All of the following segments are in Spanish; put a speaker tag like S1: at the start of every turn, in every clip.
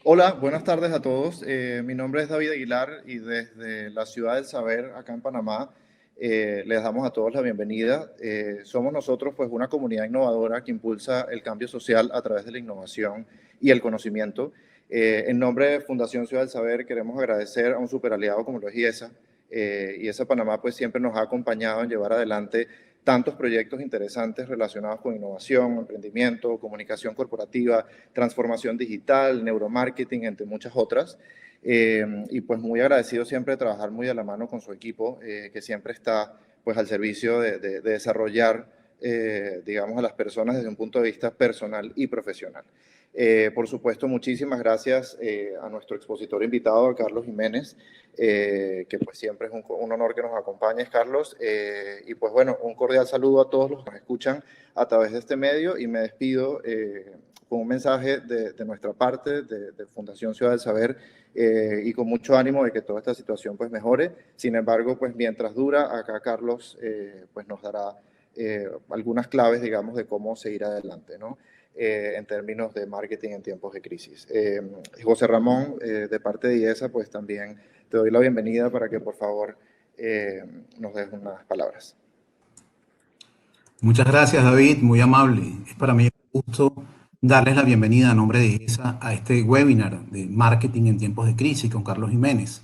S1: Hola, buenas tardes a todos. Mi nombre es David Aguilar y desde la Ciudad del Saber, acá en Panamá, les damos a todos la bienvenida. Somos nosotros pues una comunidad innovadora que impulsa el cambio social a través de la innovación y el conocimiento. En nombre de Fundación Ciudad del Saber queremos agradecer a un superaliado como lo es IESA. IESA Panamá pues siempre nos ha acompañado en llevar adelante tantos proyectos interesantes relacionados con innovación, emprendimiento, comunicación corporativa, transformación digital, neuromarketing, entre muchas otras. Y pues muy agradecido siempre de trabajar muy de la mano con su equipo, que siempre está pues al servicio de desarrollar, digamos, a las personas desde un punto de vista personal y profesional. Por supuesto, muchísimas gracias a nuestro expositor invitado, a Carlos Jiménez, que pues siempre es un honor que nos acompañes, Carlos. Y pues bueno, un cordial saludo a todos los que nos escuchan a través de este medio y me despido con un mensaje de nuestra parte, de Fundación Ciudad del Saber, y con mucho ánimo de que toda esta situación pues mejore. Sin embargo, pues mientras dura, acá Carlos pues nos dará algunas claves, digamos, de cómo seguir adelante, ¿no? En términos de marketing en tiempos de crisis. José Ramón, de parte de IESA, pues también te doy la bienvenida para que por favor nos des unas palabras.
S2: Muchas gracias, David, muy amable. Es para mí un gusto darles la bienvenida a nombre de IESA a este webinar de marketing en tiempos de crisis con Carlos Jiménez.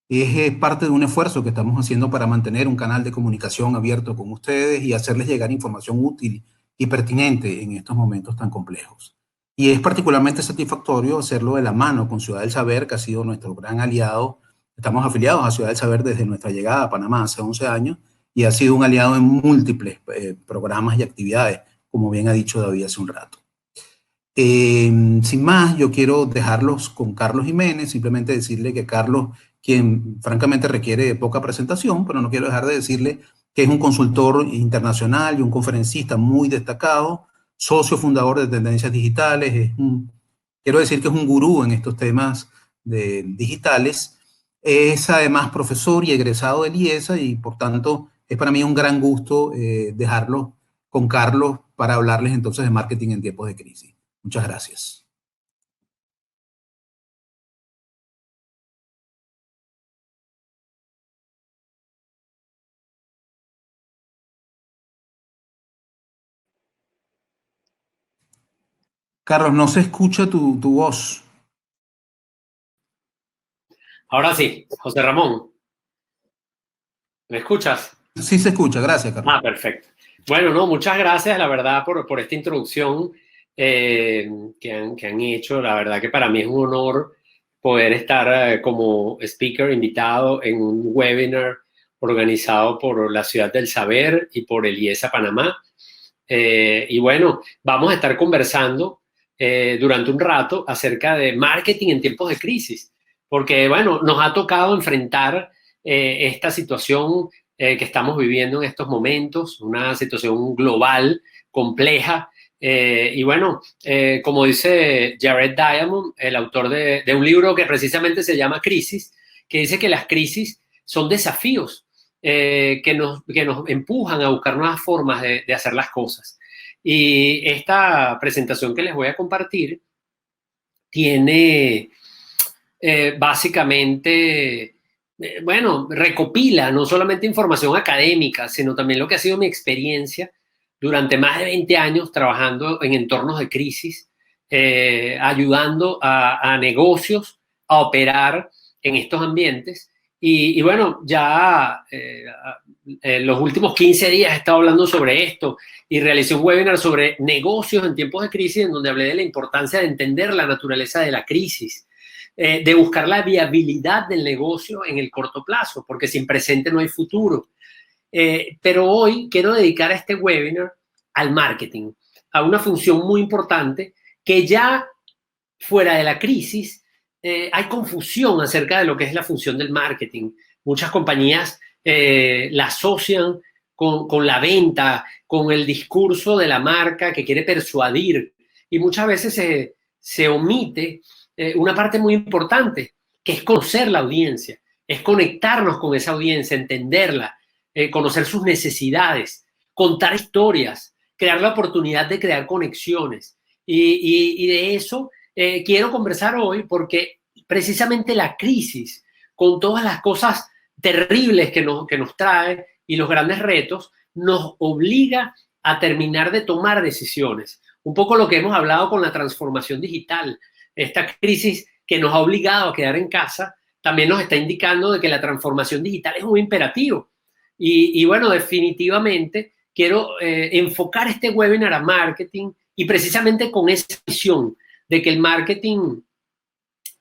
S2: Es parte de un esfuerzo que estamos haciendo para mantener un canal de comunicación abierto con ustedes y hacerles llegar información útil y pertinente en estos momentos tan complejos. Y es particularmente satisfactorio hacerlo de la mano con Ciudad del Saber, que ha sido nuestro gran aliado. Estamos afiliados a Ciudad del Saber desde nuestra llegada a Panamá hace 11 años y ha sido un aliado en múltiples programas y actividades, como bien ha dicho David hace un rato. Sin más, yo quiero dejarlos con Carlos Jiménez, simplemente decirle que Carlos, quien francamente requiere poca presentación, pero no quiero dejar de decirle que es un consultor internacional y un conferencista muy destacado, socio fundador de Tendencias Digitales, quiero decir que es un gurú en estos temas digitales, es además profesor y egresado del IESA y por tanto es para mí un gran gusto dejarlos con Carlos para hablarles entonces de marketing en tiempos de crisis. Muchas gracias. Carlos, no se escucha tu voz.
S3: Ahora sí, José Ramón, ¿me escuchas?
S2: Sí se escucha, gracias, Carlos.
S3: Perfecto. Bueno, no, muchas gracias, la verdad, por esta introducción que han hecho. La verdad que para mí es un honor poder estar como speaker invitado en un webinar organizado por la Ciudad del Saber y por el IESA Panamá. Y bueno, vamos a estar conversando durante un rato acerca de marketing en tiempos de crisis, porque bueno, nos ha tocado enfrentar esta situación que estamos viviendo en estos momentos, una situación global, compleja. Y bueno, como dice Jared Diamond, el autor de un libro que precisamente se llama Crisis, que dice que las crisis son desafíos que nos empujan a buscar nuevas formas de hacer las cosas. Y esta presentación que les voy a compartir tiene básicamente, bueno, recopila no solamente información académica, sino también lo que ha sido mi experiencia durante más de 20 años trabajando en entornos de crisis, ayudando a negocios a operar en estos ambientes. Y bueno, ya en los últimos 15 días he estado hablando sobre esto y realicé un webinar sobre negocios en tiempos de crisis en donde hablé de la importancia de entender la naturaleza de la crisis, de buscar la viabilidad del negocio en el corto plazo, porque sin presente no hay futuro. Pero hoy quiero dedicar a este webinar al marketing, a una función muy importante que ya fuera de la crisis hay confusión acerca de lo que es la función del marketing. Muchas compañías la asocian con la venta, con el discurso de la marca que quiere persuadir y muchas veces se omite una parte muy importante, que es conocer la audiencia, es conectarnos con esa audiencia, entenderla, conocer sus necesidades, contar historias, crear la oportunidad de crear conexiones. Y de eso quiero conversar hoy porque precisamente la crisis, con todas las cosas terribles que nos trae y los grandes retos, nos obliga a terminar de tomar decisiones. Un poco lo que hemos hablado con la transformación digital. Esta crisis que nos ha obligado a quedar en casa también nos está indicando de que la transformación digital es un imperativo. Y bueno, definitivamente quiero enfocar este webinar a marketing y precisamente con esa visión de que el marketing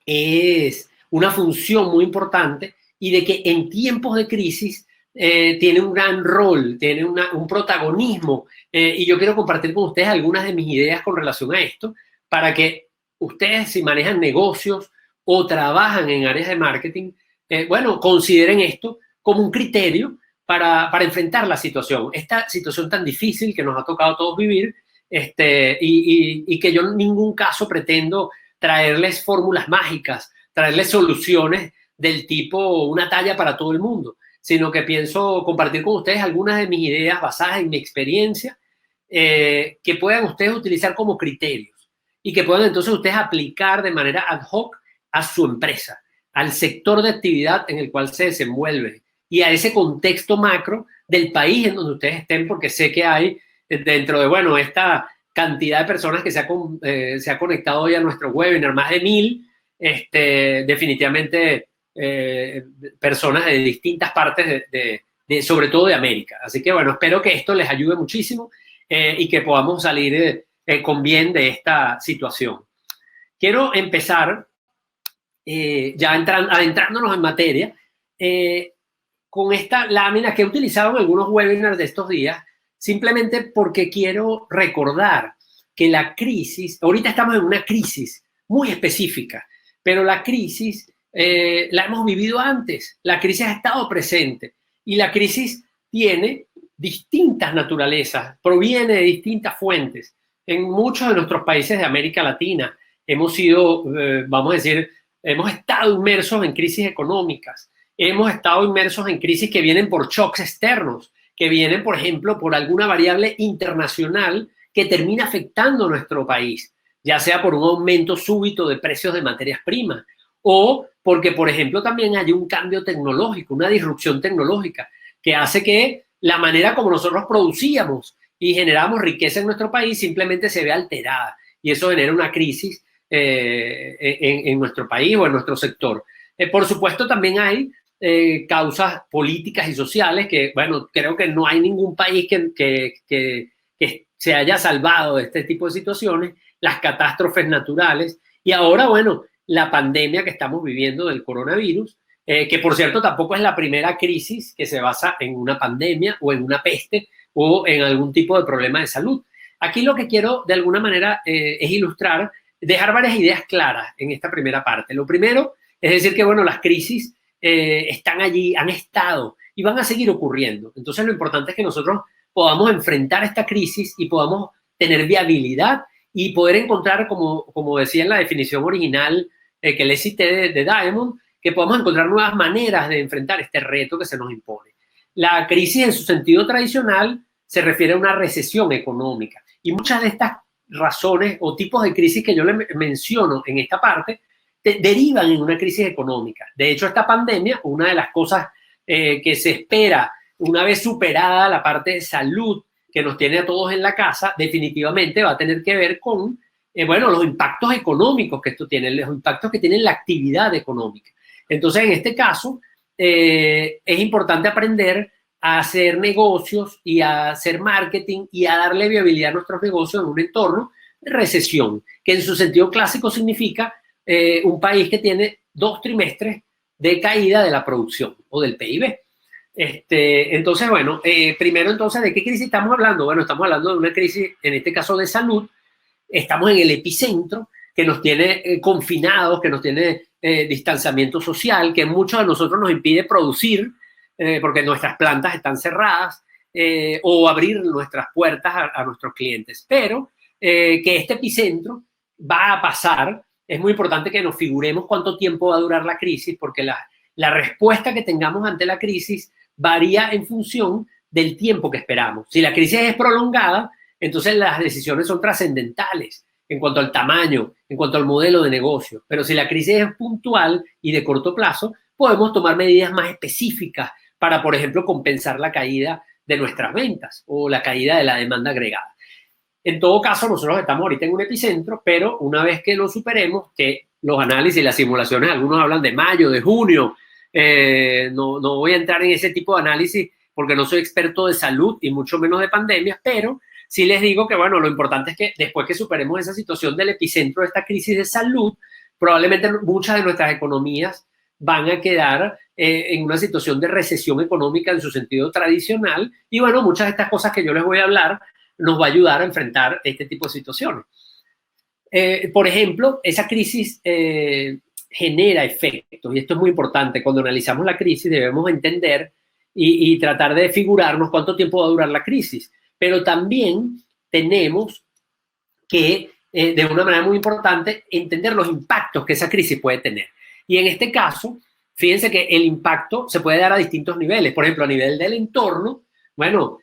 S3: es una función muy importante y de que en tiempos de crisis tiene un gran rol, tiene un protagonismo. Y yo quiero compartir con ustedes algunas de mis ideas con relación a esto para que ustedes, si manejan negocios o trabajan en áreas de marketing, bueno, consideren esto como un criterio para enfrentar la situación. Esta situación tan difícil que nos ha tocado a todos vivir, y que yo en ningún caso pretendo traerles fórmulas mágicas, traerles soluciones del tipo una talla para todo el mundo, sino que pienso compartir con ustedes algunas de mis ideas basadas en mi experiencia, que puedan ustedes utilizar como criterios y que puedan entonces ustedes aplicar de manera ad hoc a su empresa, al sector de actividad en el cual se desenvuelve y a ese contexto macro del país en donde ustedes estén, porque sé que hay dentro de, bueno, esta cantidad de personas que se ha conectado hoy a nuestro webinar, más de 1000, definitivamente personas de distintas partes sobre todo de América. Así que bueno, espero que esto les ayude muchísimo y que podamos salir con bien de esta situación. Quiero empezar ya adentrándonos en materia con esta lámina que he utilizado en algunos webinars de estos días, simplemente porque quiero recordar que la crisis, ahorita estamos en una crisis muy específica, pero la crisis la hemos vivido antes, la crisis ha estado presente y la crisis tiene distintas naturalezas, proviene de distintas fuentes. En muchos de nuestros países de América Latina hemos sido, vamos a decir, hemos estado inmersos en crisis económicas, hemos estado inmersos en crisis que vienen por shocks externos, que vienen, por ejemplo, por alguna variable internacional que termina afectando a nuestro país, ya sea por un aumento súbito de precios de materias primas o porque, por ejemplo, también hay un cambio tecnológico, una disrupción tecnológica que hace que la manera como nosotros producíamos y generamos riqueza en nuestro país simplemente se ve alterada y eso genera una crisis en nuestro país o en nuestro sector. Por supuesto, también hay causas políticas y sociales que, bueno, creo que no hay ningún país que se haya salvado de este tipo de situaciones, las catástrofes naturales y ahora, bueno, la pandemia que estamos viviendo del coronavirus, que por cierto tampoco es la primera crisis que se basa en una pandemia o en una peste o en algún tipo de problema de salud. Aquí lo que quiero de alguna manera es ilustrar, dejar varias ideas claras en esta primera parte. Lo primero es decir que, bueno, las crisis están allí, han estado y van a seguir ocurriendo. Entonces lo importante es que nosotros podamos enfrentar esta crisis y podamos tener viabilidad y poder encontrar, como decía en la definición original que le cité de Diamond, que podamos encontrar nuevas maneras de enfrentar este reto que se nos impone. La crisis en su sentido tradicional se refiere a una recesión económica y muchas de estas razones o tipos de crisis que yo le menciono en esta parte derivan en una crisis económica. De hecho, esta pandemia, una de las cosas que se espera una vez superada la parte de salud que nos tiene a todos en la casa, definitivamente va a tener que ver con, bueno, los impactos económicos que esto tiene, los impactos que tiene la actividad económica. Entonces, en este caso, es importante aprender a hacer negocios y a hacer marketing y a darle viabilidad a nuestros negocios en un entorno de recesión, que en su sentido clásico significa un país que tiene 2 trimestres de caída de la producción o del PIB. Entonces, bueno, primero entonces, ¿de qué crisis estamos hablando? Bueno, estamos hablando de una crisis, en este caso de salud. Estamos en el epicentro que nos tiene confinados, que nos tiene distanciamiento social, que muchos de nosotros nos impide producir porque nuestras plantas están cerradas o abrir nuestras puertas a nuestros clientes. Pero que este epicentro va a pasar. Es muy importante que nos figuremos cuánto tiempo va a durar la crisis, porque la respuesta que tengamos ante la crisis varía en función del tiempo que esperamos. Si la crisis es prolongada, entonces las decisiones son trascendentales en cuanto al tamaño, en cuanto al modelo de negocio. Pero si la crisis es puntual y de corto plazo, podemos tomar medidas más específicas para, por ejemplo, compensar la caída de nuestras ventas o la caída de la demanda agregada. En todo caso, nosotros estamos ahorita en un epicentro, pero una vez que lo superemos, que los análisis y las simulaciones, algunos hablan de mayo, de junio, no voy a entrar en ese tipo de análisis porque no soy experto de salud y mucho menos de pandemias, pero sí les digo que, bueno, lo importante es que después que superemos esa situación del epicentro de esta crisis de salud, probablemente muchas de nuestras economías van a quedar en una situación de recesión económica en su sentido tradicional y, bueno, muchas de estas cosas que yo les voy a hablar nos va a ayudar a enfrentar este tipo de situaciones. Por ejemplo, esa crisis genera efectos, y esto es muy importante. Cuando analizamos la crisis debemos entender y tratar de figurarnos cuánto tiempo va a durar la crisis, pero también tenemos que, de una manera muy importante, entender los impactos que esa crisis puede tener. Y en este caso, fíjense que el impacto se puede dar a distintos niveles. Por ejemplo, a nivel del entorno, bueno,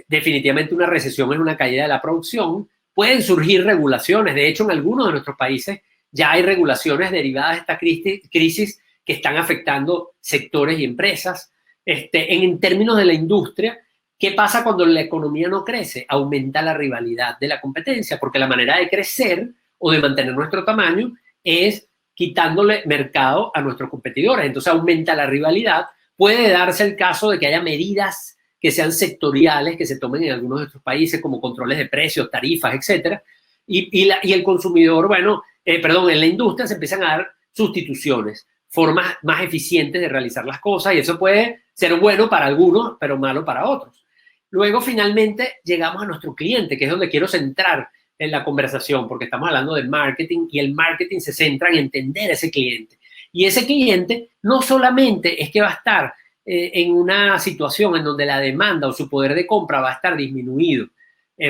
S3: definitivamente una recesión es una caída de la producción. Pueden surgir regulaciones. De hecho, en algunos de nuestros países ya hay regulaciones derivadas de esta crisis que están afectando sectores y empresas. En términos de la industria, ¿qué pasa cuando la economía no crece? Aumenta la rivalidad de la competencia, porque la manera de crecer o de mantener nuestro tamaño es quitándole mercado a nuestros competidores. Entonces aumenta la rivalidad. Puede darse el caso de que haya medidas que sean sectoriales, que se tomen en algunos de estos países, como controles de precios, tarifas, etcétera, y el consumidor, bueno, en la industria se empiezan a dar sustituciones, formas más eficientes de realizar las cosas, y eso puede ser bueno para algunos, pero malo para otros. Luego, finalmente, llegamos a nuestro cliente, que es donde quiero centrar en la conversación, porque estamos hablando de marketing, y el marketing se centra en entender a ese cliente. Y ese cliente no solamente es que va a estar en una situación en donde la demanda o su poder de compra va a estar disminuido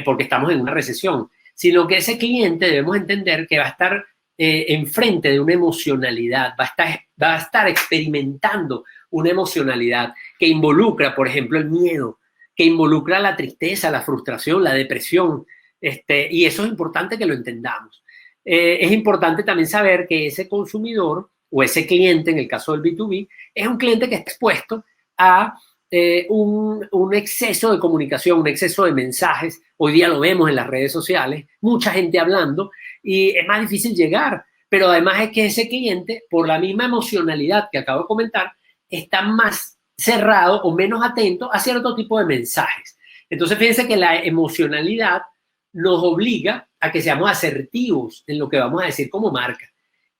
S3: porque estamos en una recesión, sino que ese cliente debemos entender que va a estar enfrente de una emocionalidad, va a estar experimentando una emocionalidad que involucra, por ejemplo, el miedo, que involucra la tristeza, la frustración, la depresión, y eso es importante que lo entendamos. Es importante también saber que ese consumidor o ese cliente, en el caso del B2B, es un cliente que está expuesto a un exceso de comunicación, un exceso de mensajes. Hoy día lo vemos en las redes sociales, mucha gente hablando y es más difícil llegar. Pero además es que ese cliente, por la misma emocionalidad que acabo de comentar, está más cerrado o menos atento a cierto tipo de mensajes. Entonces, fíjense que la emocionalidad nos obliga a que seamos asertivos en lo que vamos a decir como marca.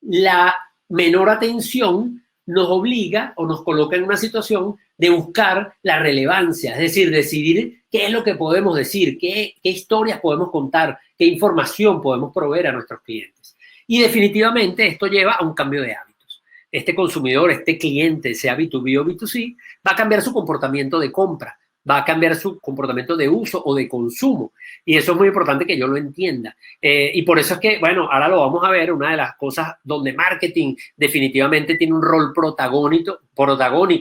S3: La menor atención nos obliga o nos coloca en una situación de buscar la relevancia, es decir, decidir qué es lo que podemos decir, qué historias podemos contar, qué información podemos proveer a nuestros clientes. Y definitivamente esto lleva a un cambio de hábitos. Este consumidor, este cliente, sea B2B o B2C, va a cambiar su comportamiento de compra, va a cambiar su comportamiento de uso o de consumo. Y eso es muy importante que yo lo entienda. Y por eso es que, bueno, ahora lo vamos a ver, una de las cosas donde marketing definitivamente tiene un rol protagónico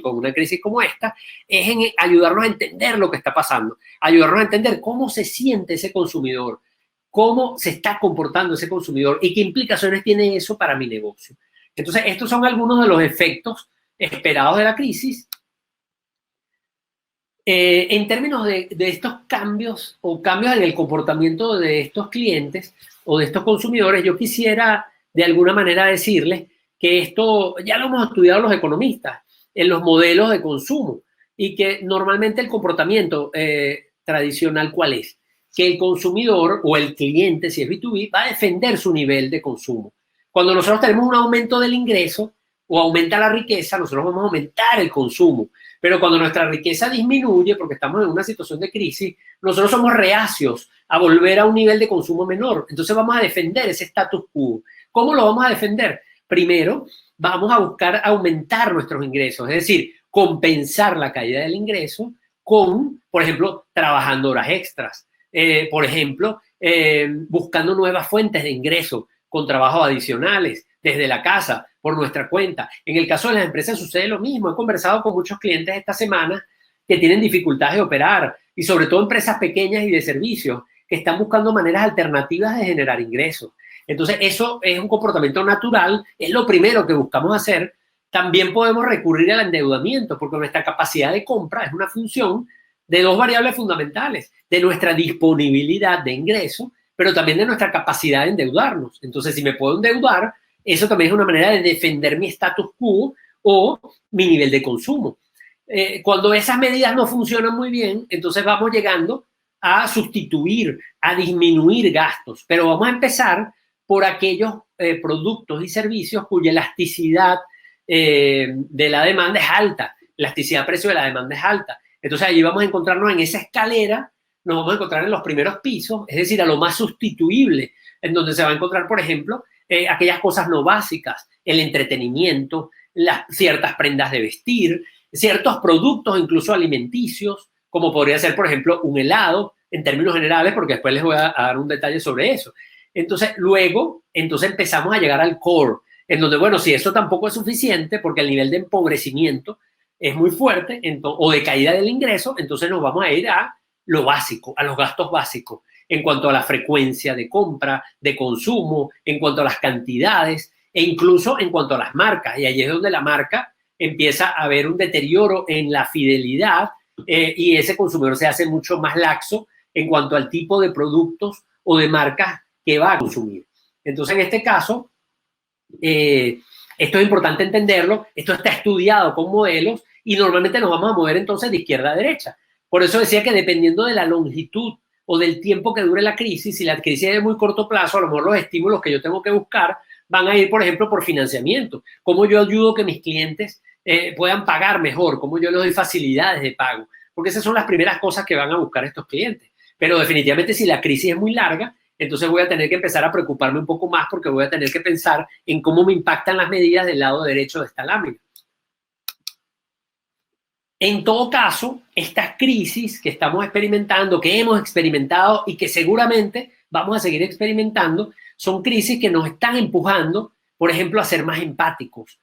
S3: en una crisis como esta, es en ayudarnos a entender lo que está pasando, ayudarnos a entender cómo se siente ese consumidor, cómo se está comportando ese consumidor y qué implicaciones tiene eso para mi negocio. Entonces, estos son algunos de los efectos esperados de la crisis. En términos de estos cambios o cambios en el comportamiento de estos clientes o de estos consumidores, yo quisiera de alguna manera decirles que esto ya lo hemos estudiado los economistas en los modelos de consumo y que normalmente el comportamiento tradicional, ¿cuál es? Que el consumidor o el cliente, si es B2B, va a defender su nivel de consumo. Cuando nosotros tenemos un aumento del ingreso o aumenta la riqueza, nosotros vamos a aumentar el consumo. Pero cuando nuestra riqueza disminuye, porque estamos en una situación de crisis, nosotros somos reacios a volver a un nivel de consumo menor. Entonces vamos a defender ese status quo. ¿Cómo lo vamos a defender? Primero, vamos a buscar aumentar nuestros ingresos, es decir, compensar la caída del ingreso con, por ejemplo, trabajando horas extras. Por ejemplo, buscando nuevas fuentes de ingreso con trabajos adicionales desde la casa, por nuestra cuenta. En el caso de las empresas sucede lo mismo. He conversado con muchos clientes esta semana que tienen dificultades de operar y sobre todo empresas pequeñas y de servicios que están buscando maneras alternativas de generar ingresos. Entonces, eso es un comportamiento natural, es lo primero que buscamos hacer. También podemos recurrir al endeudamiento, porque nuestra capacidad de compra es una función de dos variables fundamentales, de nuestra disponibilidad de ingreso, pero también de nuestra capacidad de endeudarnos. Entonces, si me puedo endeudar, eso también es una manera de defender mi status quo o mi nivel de consumo. Cuando esas medidas no funcionan muy bien, entonces vamos llegando a sustituir, a disminuir gastos, pero vamos a empezar por aquellos productos y servicios cuya elasticidad de la demanda es alta, elasticidad precio de la demanda es alta. Entonces allí vamos a encontrarnos en esa escalera, nos vamos a encontrar en los primeros pisos, es decir, a lo más sustituible, en donde se va a encontrar, por ejemplo, aquellas cosas no básicas, el entretenimiento, ciertas prendas de vestir, ciertos productos, incluso alimenticios, como podría ser, por ejemplo, un helado, en términos generales, porque después les voy a dar un detalle sobre eso. Entonces, luego, empezamos a llegar al core, en donde, bueno, si eso tampoco es suficiente, porque el nivel de empobrecimiento es muy fuerte, o de caída del ingreso, entonces nos vamos a ir a lo básico, a los gastos básicos, en cuanto a la frecuencia de compra, de consumo, en cuanto a las cantidades, e incluso en cuanto a las marcas. Y allí es donde la marca empieza a haber un deterioro en la fidelidad y ese consumidor se hace mucho más laxo en cuanto al tipo de productos o de marcas que va a consumir. Entonces, en este caso, esto es importante entenderlo, esto está estudiado con modelos y normalmente nos vamos a mover entonces de izquierda a derecha. Por eso decía que dependiendo de la longitud o del tiempo que dure la crisis, si la crisis es de muy corto plazo, a lo mejor los estímulos que yo tengo que buscar van a ir, por ejemplo, por financiamiento. ¿Cómo yo ayudo a que mis clientes puedan pagar mejor? ¿Cómo yo les doy facilidades de pago? Porque esas son las primeras cosas que van a buscar estos clientes. Pero definitivamente si la crisis es muy larga, entonces voy a tener que empezar a preocuparme un poco más porque voy a tener que pensar en cómo me impactan las medidas del lado derecho de esta lámina. En todo caso, estas crisis que estamos experimentando, que hemos experimentado y que seguramente vamos a seguir experimentando, son crisis que nos están empujando, por ejemplo, a ser más empáticos.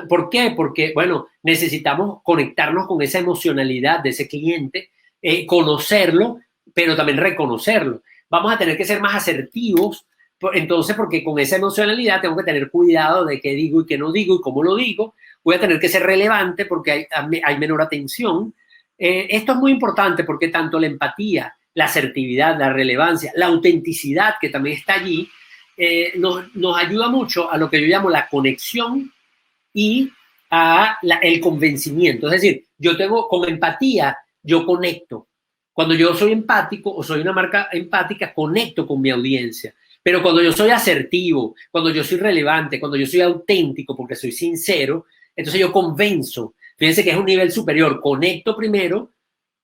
S3: ¿Por qué? Porque, bueno, necesitamos conectarnos con esa emocionalidad de ese cliente, conocerlo, pero también reconocerlo. Vamos a tener que ser más asertivos, entonces, porque con esa emocionalidad tengo que tener cuidado de qué digo y qué no digo y cómo lo digo. Voy a tener que ser relevante porque hay menor atención. Esto es muy importante porque tanto la empatía, la asertividad, la relevancia, la autenticidad que también está allí, nos ayuda mucho a lo que yo llamo la conexión y el convencimiento. Es decir, yo tengo con empatía, yo conecto. Cuando yo soy empático o soy una marca empática, conecto con mi audiencia. Pero cuando yo soy asertivo, cuando yo soy relevante, cuando yo soy auténtico porque soy sincero, entonces yo convenzo. Fíjense que es un nivel superior. Conecto primero,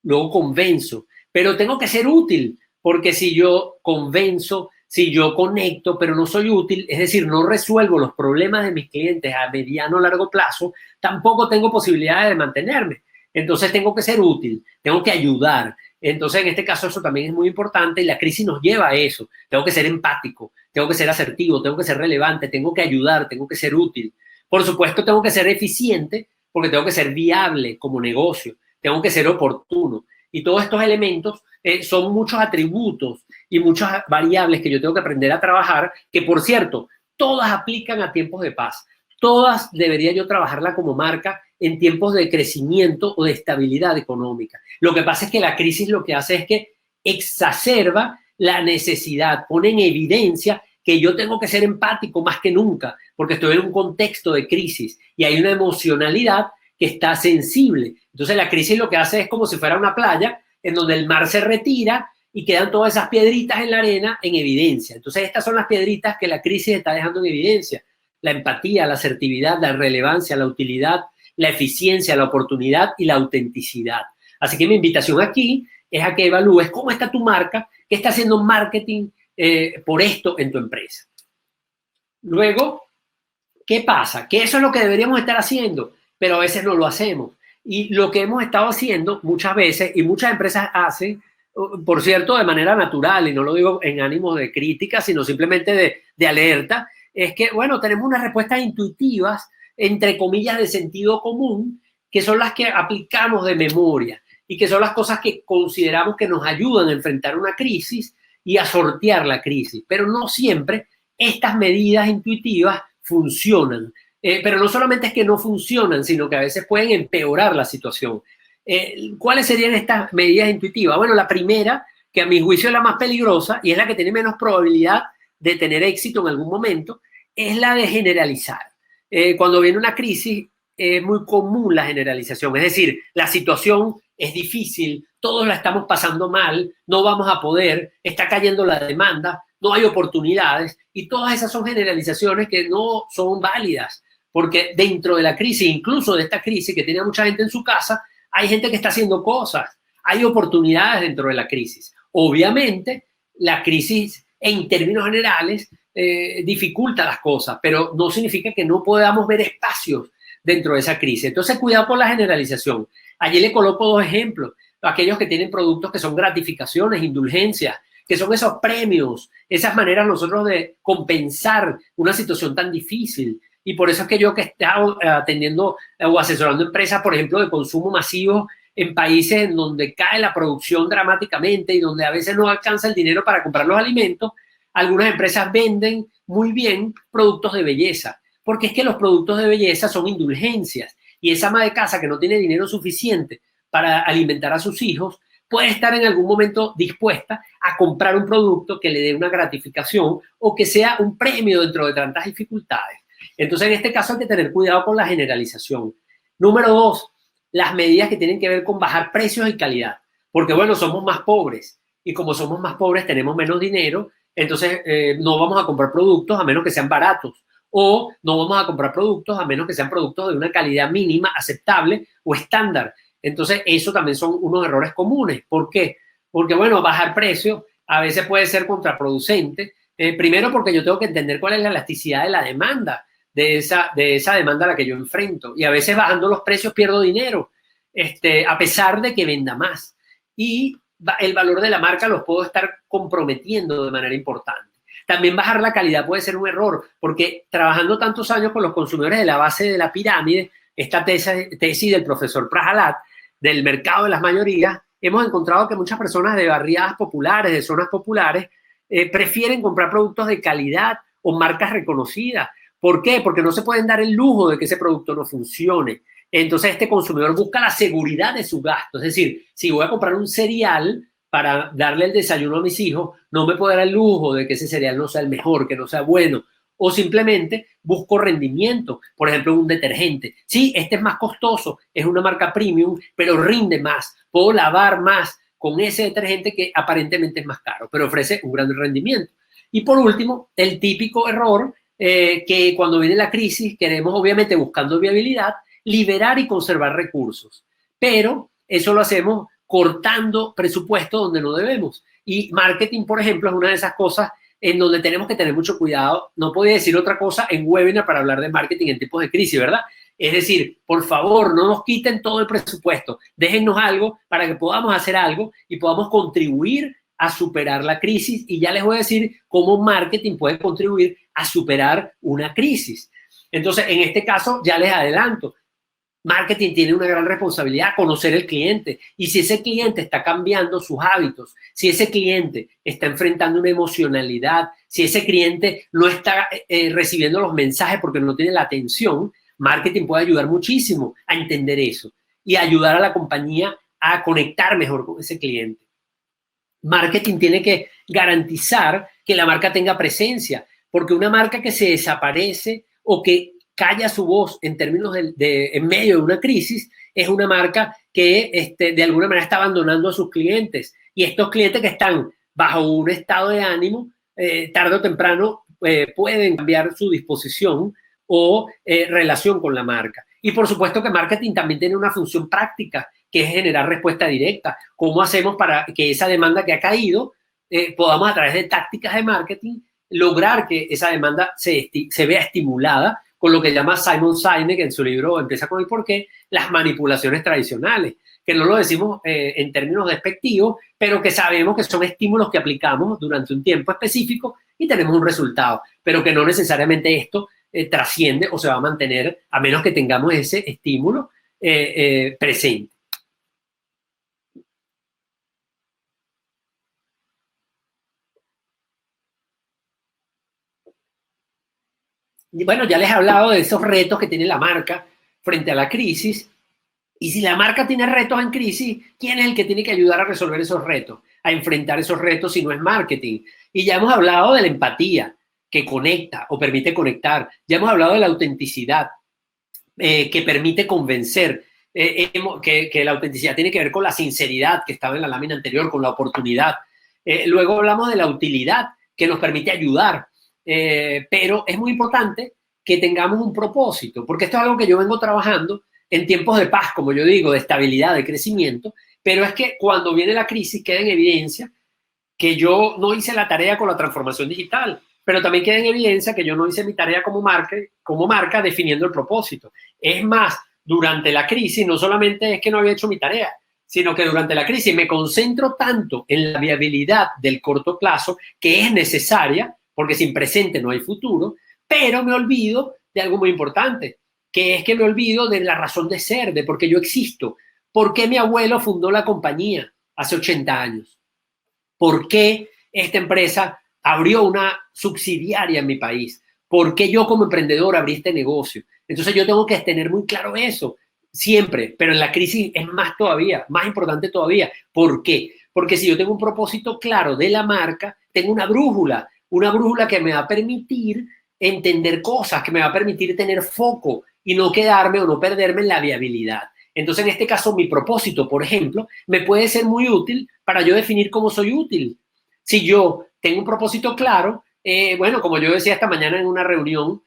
S3: luego convenzo. Pero tengo que ser útil, porque si yo convenzo, si yo conecto, pero no soy útil, es decir, no resuelvo los problemas de mis clientes a mediano o largo plazo, tampoco tengo posibilidades de mantenerme. Entonces tengo que ser útil, tengo que ayudar. Entonces, en este caso, eso también es muy importante y la crisis nos lleva a eso. Tengo que ser empático, tengo que ser asertivo, tengo que ser relevante, tengo que ayudar, tengo que ser útil. Por supuesto, tengo que ser eficiente porque tengo que ser viable como negocio, tengo que ser oportuno. Y todos estos elementos son muchos atributos y muchas variables que yo tengo que aprender a trabajar, que, por cierto, todas aplican a tiempos de paz. Todas debería yo trabajarla como marca en tiempos de crecimiento o de estabilidad económica. Lo que pasa es que la crisis lo que hace es que exacerba la necesidad, pone en evidencia que yo tengo que ser empático más que nunca, porque estoy en un contexto de crisis y hay una emocionalidad que está sensible. Entonces la crisis lo que hace es como si fuera una playa en donde el mar se retira y quedan todas esas piedritas en la arena en evidencia. Entonces estas son las piedritas que la crisis está dejando en evidencia. La empatía, la asertividad, la relevancia, la utilidad, la eficiencia, la oportunidad y la autenticidad. Así que mi invitación aquí es a que evalúes cómo está tu marca, qué está haciendo marketing por esto en tu empresa. Luego, ¿qué pasa? Que eso es lo que deberíamos estar haciendo, pero a veces no lo hacemos. Y lo que hemos estado haciendo muchas veces, y muchas empresas hacen, por cierto, de manera natural, y no lo digo en ánimo de crítica, sino simplemente de alerta, es que, bueno, tenemos unas respuestas intuitivas, entre comillas, de sentido común, que son las que aplicamos de memoria. y que son las cosas que consideramos que nos ayudan a enfrentar una crisis y a sortear la crisis. Pero no siempre estas medidas intuitivas funcionan. Pero no solamente es que no funcionan, sino que a veces pueden empeorar la situación. ¿Cuáles serían estas medidas intuitivas? Bueno, la primera, que a mi juicio es la más peligrosa y es la que tiene menos probabilidad de tener éxito en algún momento, es la de generalizar. Cuando viene una crisis, es muy común la generalización, es decir, la situación es difícil, todos la estamos pasando mal, no vamos a poder, está cayendo la demanda, no hay oportunidades, y todas esas son generalizaciones que no son válidas, porque dentro de la crisis, incluso de esta crisis que tiene mucha gente en su casa, hay gente que está haciendo cosas, hay oportunidades dentro de la crisis. Obviamente, la crisis en términos generales dificulta las cosas, pero no significa que no podamos ver espacios dentro de esa crisis. Entonces, cuidado con la generalización. Allí le coloco dos ejemplos. Aquellos que tienen productos que son gratificaciones, indulgencias, que son esos premios, esas maneras nosotros de compensar una situación tan difícil. Y por eso es que yo que he estado atendiendo o asesorando empresas, por ejemplo, de consumo masivo en países en donde cae la producción dramáticamente y donde a veces no alcanza el dinero para comprar los alimentos, algunas empresas venden muy bien productos de belleza, porque es que los productos de belleza son indulgencias y esa ama de casa que no tiene dinero suficiente para alimentar a sus hijos puede estar en algún momento dispuesta a comprar un producto que le dé una gratificación o que sea un premio dentro de tantas dificultades. Entonces, en este caso hay que tener cuidado con la generalización. Número dos, las medidas que tienen que ver con bajar precios y calidad, porque bueno, somos más pobres y como somos más pobres tenemos menos dinero, entonces no vamos a comprar productos a menos que sean baratos o no vamos a comprar productos a menos que sean productos de una calidad mínima, aceptable o estándar. Entonces, eso también son unos errores comunes. ¿Por qué? Porque, bueno, bajar precios a veces puede ser contraproducente. Primero porque yo tengo que entender cuál es la elasticidad de la demanda, de esa demanda a la que yo enfrento. Y a veces bajando los precios pierdo dinero, a pesar de que venda más. Y el valor de la marca los puedo estar comprometiendo de manera importante. También bajar la calidad puede ser un error, porque trabajando tantos años con los consumidores de la base de la pirámide, esta tesis del profesor Prahalat, del mercado de las mayorías, hemos encontrado que muchas personas de barriadas populares, de zonas populares, prefieren comprar productos de calidad o marcas reconocidas. ¿Por qué? Porque no se pueden dar el lujo de que ese producto no funcione. Entonces, este consumidor busca la seguridad de su gasto. Es decir, si voy a comprar un cereal para darle el desayuno a mis hijos, no me puedo dar el lujo de que ese cereal no sea el mejor, que no sea bueno. O simplemente busco rendimiento, por ejemplo, un detergente. Sí, este es más costoso, es una marca premium, pero rinde más. Puedo lavar más con ese detergente que aparentemente es más caro, pero ofrece un gran rendimiento. Y por último, el típico error que cuando viene la crisis queremos, obviamente buscando viabilidad, liberar y conservar recursos. Pero eso lo hacemos cortando presupuesto donde no debemos. Y marketing, por ejemplo, es una de esas cosas en donde tenemos que tener mucho cuidado. No podía decir otra cosa en webinar para hablar de marketing en tiempos de crisis, ¿verdad? Es decir, por favor, no nos quiten todo el presupuesto. Déjennos algo para que podamos hacer algo y podamos contribuir a superar la crisis. Y ya les voy a decir cómo marketing puede contribuir a superar una crisis. Entonces, en este caso, ya les adelanto, marketing tiene una gran responsabilidad, conocer el cliente. Y si ese cliente está cambiando sus hábitos, si ese cliente está enfrentando una emocionalidad, si ese cliente no está recibiendo los mensajes porque no tiene la atención, marketing puede ayudar muchísimo a entender eso y ayudar a la compañía a conectar mejor con ese cliente. Marketing tiene que garantizar que la marca tenga presencia, porque una marca que se desaparece o que calla su voz en términos en medio de una crisis, es una marca que de alguna manera está abandonando a sus clientes. Y estos clientes que están bajo un estado de ánimo, tarde o temprano pueden cambiar su disposición o relación con la marca. Y por supuesto que marketing también tiene una función práctica, que es generar respuesta directa. ¿Cómo hacemos para que esa demanda que ha caído podamos a través de tácticas de marketing lograr que esa demanda se vea estimulada con lo que llama Simon Sinek en su libro Empieza con el porqué, las manipulaciones tradicionales, que no lo decimos en términos despectivos, pero que sabemos que son estímulos que aplicamos durante un tiempo específico y tenemos un resultado, pero que no necesariamente esto trasciende o se va a mantener a menos que tengamos ese estímulo presente. Y bueno, ya les he hablado de esos retos que tiene la marca frente a la crisis. Y si la marca tiene retos en crisis, ¿quién es el que tiene que ayudar a resolver esos retos? A enfrentar esos retos si no es marketing. Y ya hemos hablado de la empatía, que conecta o permite conectar. Ya hemos hablado de la autenticidad, que permite convencer. Que la autenticidad tiene que ver con la sinceridad, que estaba en la lámina anterior, con la oportunidad. Luego hablamos de la utilidad, que nos permite ayudar. Pero es muy importante que tengamos un propósito, porque esto es algo que yo vengo trabajando en tiempos de paz, como yo digo, de estabilidad, de crecimiento, pero es que cuando viene la crisis queda en evidencia que yo no hice la tarea con la transformación digital, pero también queda en evidencia que yo no hice mi tarea como marca definiendo el propósito. Es más, durante la crisis no solamente es que no había hecho mi tarea, sino que durante la crisis me concentro tanto en la viabilidad del corto plazo, que es necesaria, porque sin presente no hay futuro, pero me olvido de algo muy importante, que es que me olvido de la razón de ser, de por qué yo existo, por qué mi abuelo fundó la compañía hace 80 años, por qué esta empresa abrió una subsidiaria en mi país, por qué yo como emprendedor abrí este negocio. Entonces yo tengo que tener muy claro eso siempre, pero en la crisis es más todavía, más importante todavía. ¿Por qué? Porque si yo tengo un propósito claro de la marca, tengo una brújula que me va a permitir entender cosas, que me va a permitir tener foco y no quedarme o no perderme en la viabilidad. Entonces, en este caso, mi propósito, por ejemplo, me puede ser muy útil para yo definir cómo soy útil. Si yo tengo un propósito claro, bueno, como yo decía esta mañana en una reunión,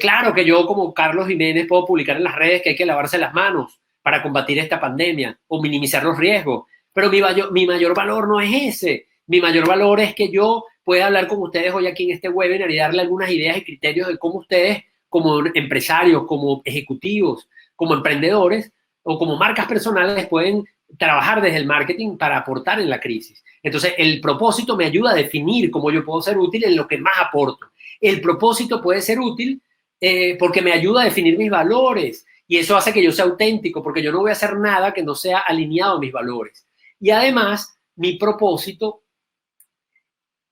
S3: claro que yo como Carlos Jiménez puedo publicar en las redes que hay que lavarse las manos para combatir esta pandemia o minimizar los riesgos, pero mi mayor valor no es ese. Mi mayor valor es que yo pueda hablar con ustedes hoy aquí en este webinar y darle algunas ideas y criterios de cómo ustedes, como empresarios, como ejecutivos, como emprendedores o como marcas personales, pueden trabajar desde el marketing para aportar en la crisis. Entonces, el propósito me ayuda a definir cómo yo puedo ser útil en lo que más aporto. El propósito puede ser útil porque me ayuda a definir mis valores y eso hace que yo sea auténtico porque yo no voy a hacer nada que no sea alineado a mis valores. Y además, mi propósito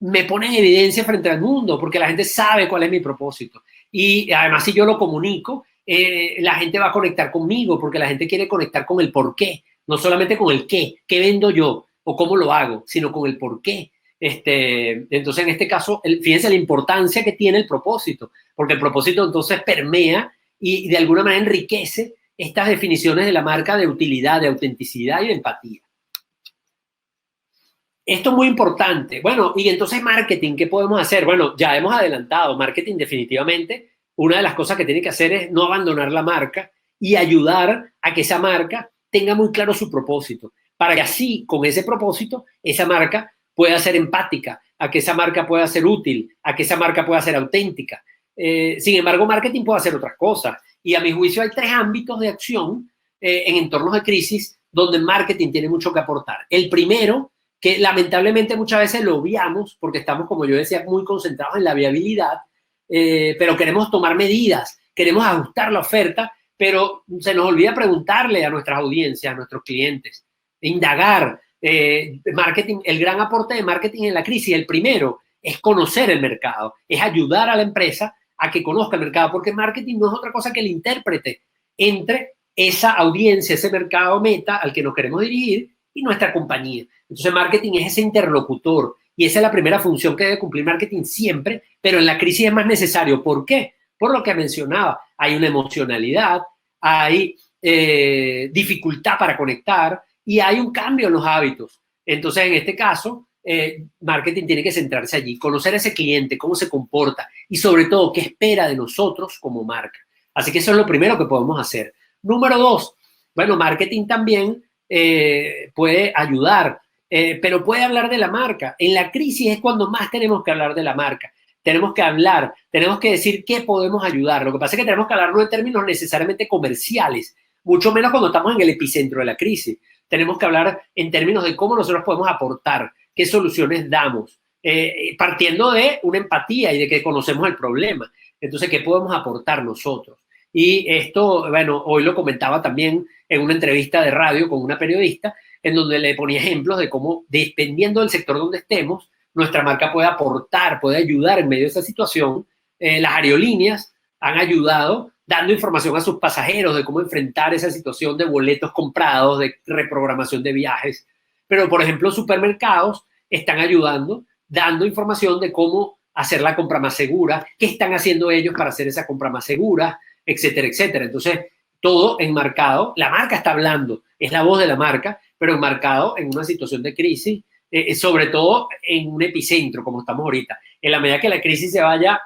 S3: me pone en evidencia frente al mundo porque la gente sabe cuál es mi propósito. Y además, si yo lo comunico, la gente va a conectar conmigo porque la gente quiere conectar con el por qué, no solamente con el qué vendo yo o cómo lo hago, sino con el por qué. Entonces, en este caso, fíjense la importancia que tiene el propósito, porque el propósito entonces permea y de alguna manera enriquece estas definiciones de la marca de utilidad, de autenticidad y de empatía. Esto es muy importante. Bueno, y entonces marketing, ¿qué podemos hacer? Bueno, ya hemos adelantado, marketing definitivamente, una de las cosas que tiene que hacer es no abandonar la marca y ayudar a que esa marca tenga muy claro su propósito, para que así, con ese propósito, esa marca pueda ser empática, a que esa marca pueda ser útil, a que esa marca pueda ser auténtica. Sin embargo, marketing puede hacer otras cosas. Y a mi juicio hay 3 ámbitos de acción en entornos de crisis donde el marketing tiene mucho que aportar. El primero, que lamentablemente muchas veces lo obviamos porque estamos, como yo decía, muy concentrados en la viabilidad, pero queremos tomar medidas, queremos ajustar la oferta, pero se nos olvida preguntarle a nuestras audiencias, a nuestros clientes, indagar. Marketing, el gran aporte de marketing en la crisis, el primero, es conocer el mercado, es ayudar a la empresa a que conozca el mercado, porque marketing no es otra cosa que el intérprete entre esa audiencia, ese mercado meta al que nos queremos dirigir y nuestra compañía. Entonces, marketing es ese interlocutor y esa es la primera función que debe cumplir marketing siempre, pero en la crisis es más necesario. ¿Por qué? Por lo que mencionaba. Hay una emocionalidad, hay dificultad para conectar y hay un cambio en los hábitos. Entonces, en este caso, marketing tiene que centrarse allí, conocer a ese cliente, cómo se comporta y sobre todo qué espera de nosotros como marca. Así que eso es lo primero que podemos hacer. Número 2, bueno, marketing también puede ayudar, pero puede hablar de la marca. En la crisis es cuando más tenemos que hablar de la marca. Tenemos que hablar, tenemos que decir qué podemos ayudar. Lo que pasa es que tenemos que hablar no en términos necesariamente comerciales, mucho menos cuando estamos en el epicentro de la crisis. Tenemos que hablar en términos de cómo nosotros podemos aportar, qué soluciones damos, partiendo de una empatía y de que conocemos el problema. Entonces, ¿qué podemos aportar nosotros? Y esto, bueno, hoy lo comentaba también en una entrevista de radio con una periodista, en donde le ponía ejemplos de cómo, dependiendo del sector donde estemos, nuestra marca puede aportar, puede ayudar en medio de esa situación las aerolíneas han ayudado dando información a sus pasajeros de cómo enfrentar esa situación de boletos comprados, de reprogramación de viajes. Pero, por ejemplo, supermercados están ayudando, dando información de cómo hacer la compra más segura, qué están haciendo ellos para hacer esa compra más segura, etcétera, etcétera. Entonces, todo enmarcado, la marca está hablando, es la voz de la marca, pero enmarcado en una situación de crisis, sobre todo en un epicentro, como estamos ahorita. En la medida que la crisis se vaya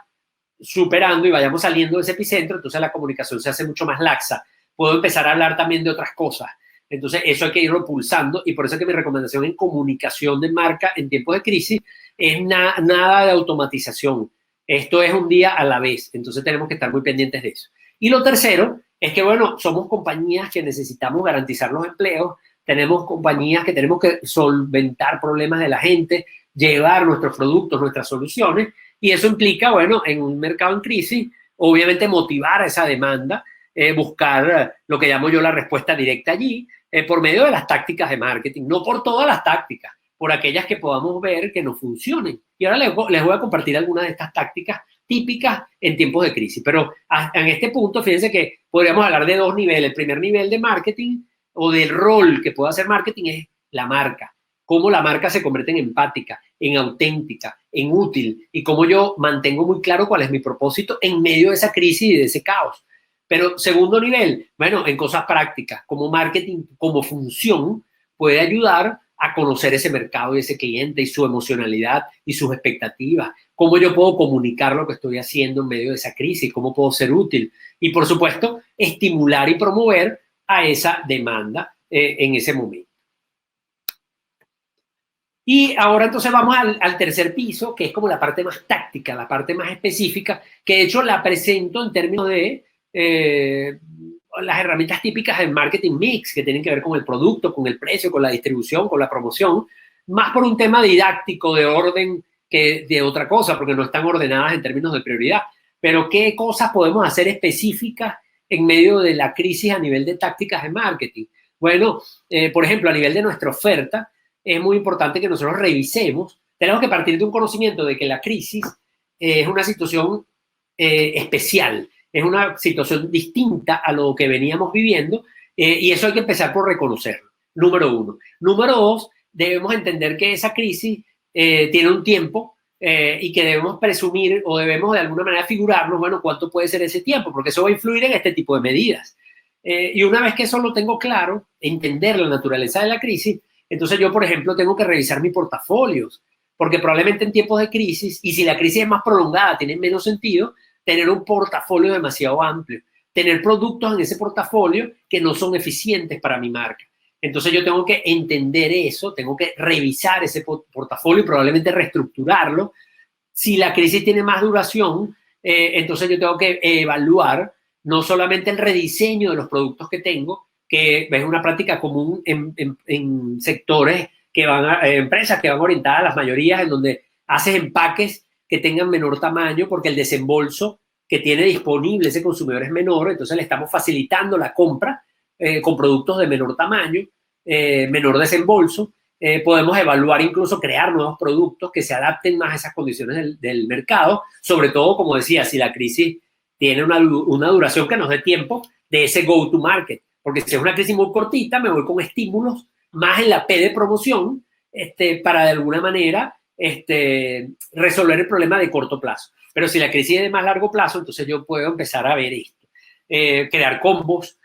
S3: superando y vayamos saliendo de ese epicentro, entonces la comunicación se hace mucho más laxa. Puedo empezar a hablar también de otras cosas. Entonces, eso hay que irlo pulsando, y por eso es que mi recomendación en comunicación de marca en tiempos de crisis es nada de automatización. Esto es un día a la vez, entonces tenemos que estar muy pendientes de eso. Y lo tercero es que, bueno, somos compañías que necesitamos garantizar los empleos, tenemos compañías que tenemos que solventar problemas de la gente, llevar nuestros productos, nuestras soluciones, y eso implica, bueno, en un mercado en crisis, obviamente motivar a esa demanda, buscar lo que llamo yo la respuesta directa allí, por medio de las tácticas de marketing, no por todas las tácticas, por aquellas que podamos ver que no funcionen. Y ahora les voy a compartir algunas de estas tácticas típicas en tiempos de crisis. Pero en este punto, fíjense que podríamos hablar de dos niveles. El primer nivel de marketing o del rol que puede hacer marketing es la marca. Cómo la marca se convierte en empática, en auténtica, en útil, y cómo yo mantengo muy claro cuál es mi propósito en medio de esa crisis y de ese caos. Pero segundo nivel, bueno, en cosas prácticas, como marketing, como función, puede ayudar a conocer ese mercado y ese cliente y su emocionalidad y sus expectativas. Cómo yo puedo comunicar lo que estoy haciendo en medio de esa crisis, cómo puedo ser útil. Y, por supuesto, estimular y promover a esa demanda en ese momento. Y ahora entonces vamos al tercer piso, que es como la parte más táctica, la parte más específica, que de hecho la presento en términos de las herramientas típicas del marketing mix, que tienen que ver con el producto, con el precio, con la distribución, con la promoción, más por un tema didáctico de orden que de otra cosa, porque no están ordenadas en términos de prioridad. Pero ¿qué cosas podemos hacer específicas en medio de la crisis a nivel de tácticas de marketing? Bueno, por ejemplo, a nivel de nuestra oferta, es muy importante que nosotros revisemos. Tenemos que partir de un conocimiento de que la crisis es una situación especial, es una situación distinta a lo que veníamos viviendo, y eso hay que empezar por reconocerlo, número uno. Número dos, debemos entender que esa crisis tiene un tiempo y que debemos presumir o debemos de alguna manera figurarnos, bueno, cuánto puede ser ese tiempo, porque eso va a influir en este tipo de medidas. Y una vez que eso lo tengo claro, entender la naturaleza de la crisis, entonces yo, por ejemplo, tengo que revisar mis portafolios, porque probablemente en tiempos de crisis, y si la crisis es más prolongada, tiene menos sentido tener un portafolio demasiado amplio, tener productos en ese portafolio que no son eficientes para mi marca. Entonces yo tengo que entender eso, tengo que revisar ese portafolio y probablemente reestructurarlo. Si la crisis tiene más duración, entonces yo tengo que evaluar no solamente el rediseño de los productos que tengo, que es una práctica común en sectores que van a empresas que van orientadas a las mayorías, en donde haces empaques que tengan menor tamaño porque el desembolso que tiene disponible ese consumidor es menor, entonces le estamos facilitando la compra con productos de menor tamaño, menor desembolso. Podemos evaluar, incluso crear nuevos productos que se adapten más a esas condiciones del mercado, sobre todo, como decía, si la crisis tiene una duración que nos dé tiempo de ese go-to-market, porque si es una crisis muy cortita, me voy con estímulos más en la P de promoción para de alguna manera resolver el problema de corto plazo. Pero si la crisis es de más largo plazo, entonces yo puedo empezar a ver esto. Crear combos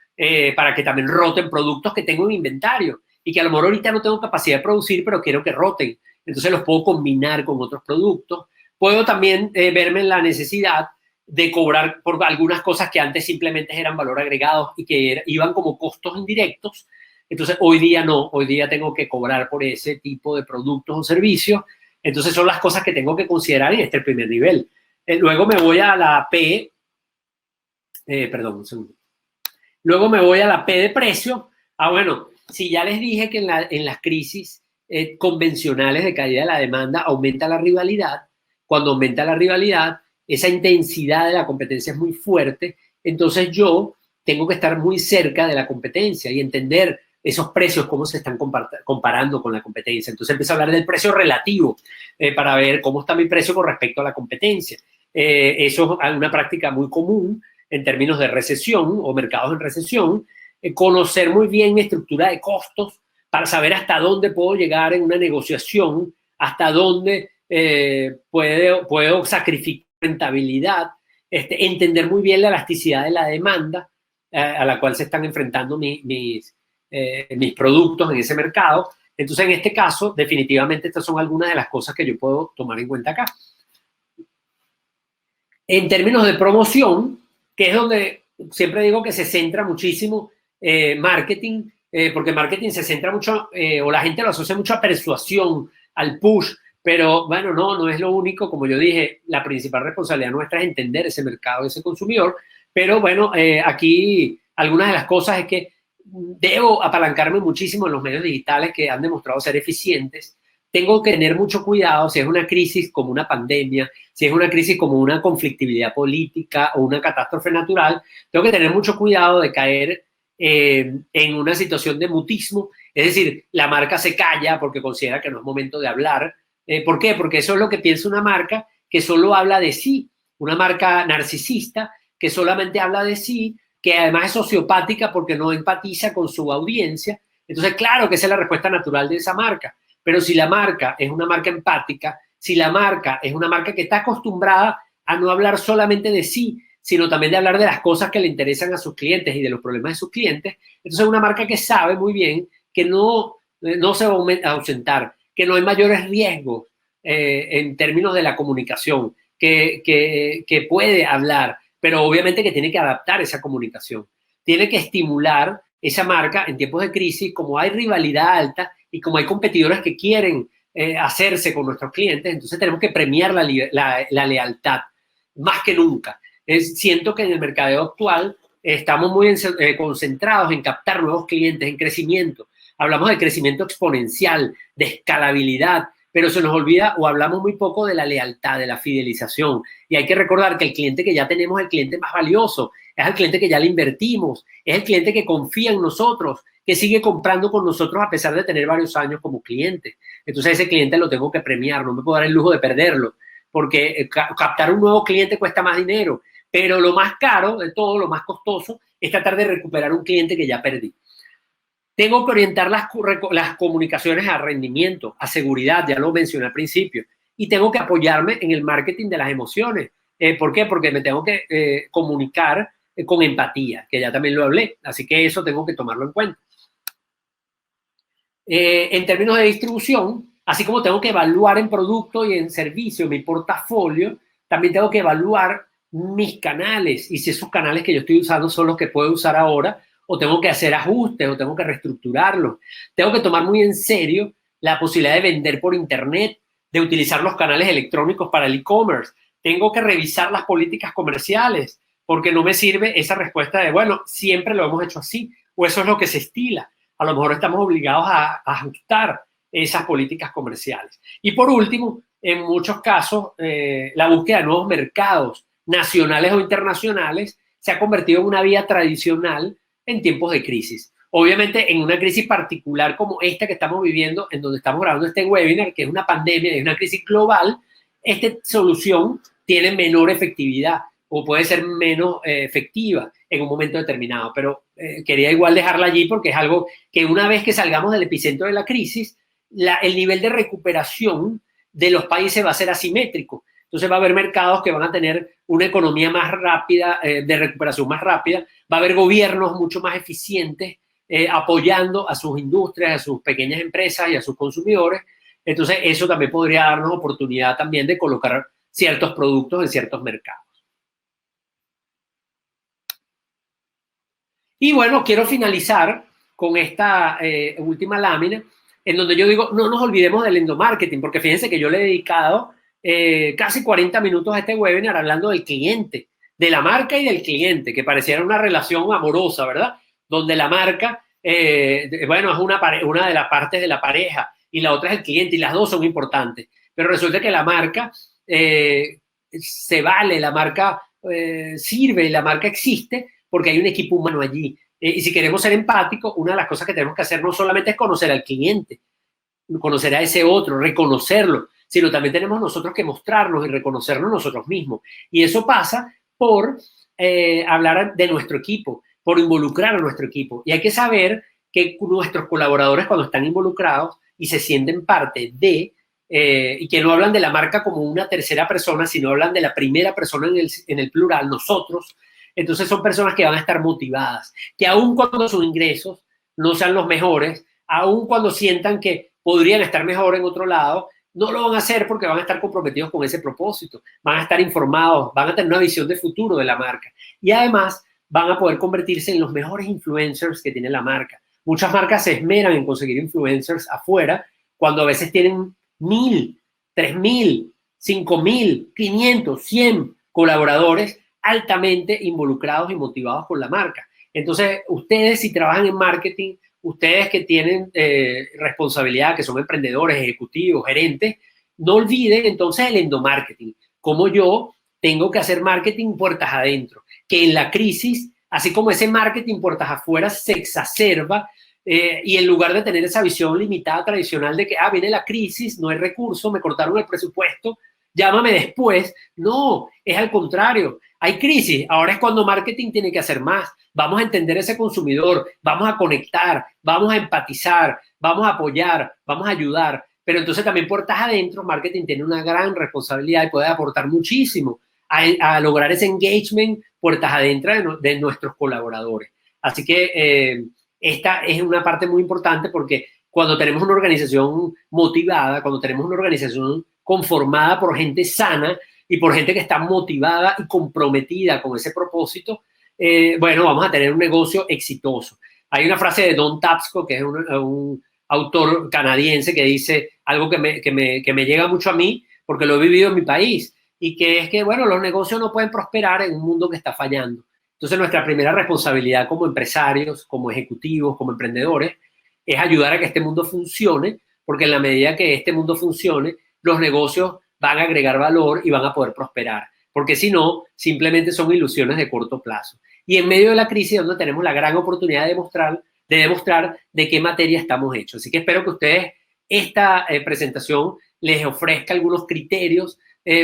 S3: para que también roten productos que tengo en inventario y que a lo mejor ahorita no tengo capacidad de producir, pero quiero que roten. Entonces los puedo combinar con otros productos. Puedo también verme en la necesidad de cobrar por algunas cosas que antes simplemente eran valor agregado y que iban como costos indirectos. Entonces hoy día no, hoy día tengo que cobrar por ese tipo de productos o servicios. Entonces son las cosas que tengo que considerar en este primer nivel. Luego me voy a la P, perdón, un segundo. Luego me voy a la P de precio. Bueno, si ya les dije que en las crisis convencionales de caída de la demanda aumenta la rivalidad, cuando aumenta la rivalidad, esa intensidad de la competencia es muy fuerte, entonces yo tengo que estar muy cerca de la competencia y entender esos precios, cómo se están comparando con la competencia. Entonces empiezo a hablar del precio relativo para ver cómo está mi precio con respecto a la competencia. Eso es una práctica muy común en términos de recesión o mercados en recesión. Conocer muy bien mi estructura de costos para saber hasta dónde puedo llegar en una negociación, hasta dónde puedo sacrificar rentabilidad, entender muy bien la elasticidad de la demanda a la cual se están enfrentando mis productos en ese mercado. Entonces, en este caso, definitivamente estas son algunas de las cosas que yo puedo tomar en cuenta acá. En términos de promoción, que es donde siempre digo que se centra muchísimo marketing, porque marketing se centra mucho, o la gente lo asocia mucho a persuasión, al push, pero bueno, no es lo único. Como yo dije, la principal responsabilidad nuestra es entender ese mercado, ese consumidor, pero bueno, aquí algunas de las cosas es que debo apalancarme muchísimo en los medios digitales que han demostrado ser eficientes. Tengo que tener mucho cuidado si es una crisis como una pandemia, si es una crisis como una conflictividad política o una catástrofe natural. Tengo que tener mucho cuidado de caer en una situación de mutismo, es decir, la marca se calla porque considera que no es momento de hablar. ¿Por qué? Porque eso es lo que piensa una marca que solo habla de sí, una marca narcisista que solamente habla de sí, que además es sociopática porque no empatiza con su audiencia. Entonces, claro que esa es la respuesta natural de esa marca. Pero si la marca es una marca empática, si la marca es una marca que está acostumbrada a no hablar solamente de sí, sino también de hablar de las cosas que le interesan a sus clientes y de los problemas de sus clientes, entonces es una marca que sabe muy bien que no se va a ausentar, que no hay mayores riesgos en términos de la comunicación, que puede hablar, pero obviamente que tiene que adaptar esa comunicación. Tiene que estimular esa marca en tiempos de crisis, como hay rivalidad alta y como hay competidores que quieren hacerse con nuestros clientes, entonces tenemos que premiar la lealtad más que nunca. Siento que en el mercadeo actual estamos muy concentrados en captar nuevos clientes, en crecimiento. Hablamos de crecimiento exponencial, de escalabilidad, pero se nos olvida o hablamos muy poco de la lealtad, de la fidelización. Y hay que recordar que el cliente que ya tenemos es el cliente más valioso, es el cliente que ya le invertimos, es el cliente que confía en nosotros, que sigue comprando con nosotros a pesar de tener varios años como cliente. Entonces ese cliente lo tengo que premiar, no me puedo dar el lujo de perderlo, porque captar un nuevo cliente cuesta más dinero, pero lo más caro de todo, lo más costoso, es tratar de recuperar un cliente que ya perdí. Tengo que orientar las comunicaciones a rendimiento, a seguridad, ya lo mencioné al principio, y tengo que apoyarme en el marketing de las emociones. ¿Por qué? Porque me tengo que comunicar con empatía, que ya también lo hablé, así que eso tengo que tomarlo en cuenta. En términos de distribución, así como tengo que evaluar en producto y en servicio mi portafolio, también tengo que evaluar mis canales y si esos canales que yo estoy usando son los que puedo usar ahora, o tengo que hacer ajustes, o tengo que reestructurarlos. Tengo que tomar muy en serio la posibilidad de vender por internet, de utilizar los canales electrónicos para el e-commerce. Tengo que revisar las políticas comerciales, porque no me sirve esa respuesta de, bueno, siempre lo hemos hecho así, o eso es lo que se estila. A lo mejor estamos obligados a ajustar esas políticas comerciales. Y por último, en muchos casos, la búsqueda de nuevos mercados nacionales o internacionales se ha convertido en una vía tradicional en tiempos de crisis. Obviamente, en una crisis particular como esta que estamos viviendo, en donde estamos grabando este webinar, que es una pandemia, es una crisis global, esta solución tiene menor efectividad o puede ser menos efectiva en un momento determinado. Pero quería igual dejarla allí porque es algo que una vez que salgamos del epicentro de la crisis, el nivel de recuperación de los países va a ser asimétrico. Entonces va a haber mercados que van a tener una economía más rápida, de recuperación más rápida, va a haber gobiernos mucho más eficientes apoyando a sus industrias, a sus pequeñas empresas y a sus consumidores. Entonces eso también podría darnos oportunidad también de colocar ciertos productos en ciertos mercados. Y bueno, quiero finalizar con esta última lámina en donde yo digo, no nos olvidemos del endomarketing, porque fíjense que yo le he dedicado casi 40 minutos a este webinar hablando del cliente, de la marca y del cliente, que pareciera una relación amorosa, ¿verdad? Donde la marca, bueno, es una de las partes de la pareja y la otra es el cliente y las dos son importantes. Pero resulta que la marca se vale, la marca sirve, la marca existe porque hay un equipo humano allí. Y si queremos ser empáticos, una de las cosas que tenemos que hacer no solamente es conocer al cliente, conocer a ese otro, reconocerlo, sino también tenemos nosotros que mostrarnos y reconocernos nosotros mismos. Y eso pasa por hablar de nuestro equipo, por involucrar a nuestro equipo. Y hay que saber que nuestros colaboradores, cuando están involucrados y se sienten parte de, y que no hablan de la marca como una tercera persona, sino hablan de la primera persona en el plural, nosotros, entonces son personas que van a estar motivadas, que aun cuando sus ingresos no sean los mejores, aun cuando sientan que podrían estar mejor en otro lado, no lo van a hacer porque van a estar comprometidos con ese propósito, van a estar informados, van a tener una visión de futuro de la marca y además van a poder convertirse en los mejores influencers que tiene la marca. Muchas marcas se esmeran en conseguir influencers afuera cuando a veces tienen 1,000, 3,000, 5,000, 500, 100 colaboradores altamente involucrados y motivados con la marca. Entonces, ustedes si trabajan en marketing, ustedes que tienen responsabilidad, que son emprendedores, ejecutivos, gerentes, no olviden entonces el endomarketing. Como yo tengo que hacer marketing puertas adentro, que en la crisis, así como ese marketing puertas afuera se exacerba y en lugar de tener esa visión limitada tradicional de que, viene la crisis, no hay recursos, me cortaron el presupuesto, llámame después. No, es al contrario. Hay crisis, ahora es cuando marketing tiene que hacer más. Vamos a entender ese consumidor, vamos a conectar, vamos a empatizar, vamos a apoyar, vamos a ayudar. Pero entonces también puertas adentro, marketing tiene una gran responsabilidad y puede aportar muchísimo a lograr ese engagement puertas adentro de nuestros colaboradores. Así que esta es una parte muy importante porque cuando tenemos una organización motivada, cuando tenemos una organización conformada por gente sana y por gente que está motivada y comprometida con ese propósito, bueno, vamos a tener un negocio exitoso. Hay una frase de Don Tapscott, que es un autor canadiense, que dice algo que me llega mucho a mí porque lo he vivido en mi país, y que es que, bueno, los negocios no pueden prosperar en un mundo que está fallando. Entonces, nuestra primera responsabilidad como empresarios, como ejecutivos, como emprendedores, es ayudar a que este mundo funcione, porque en la medida que este mundo funcione, los negocios van a agregar valor y van a poder prosperar, porque si no, simplemente son ilusiones de corto plazo. Y en medio de la crisis es donde tenemos la gran oportunidad de demostrar de qué materia estamos hechos. Así que espero que ustedes, esta presentación les ofrezca algunos criterios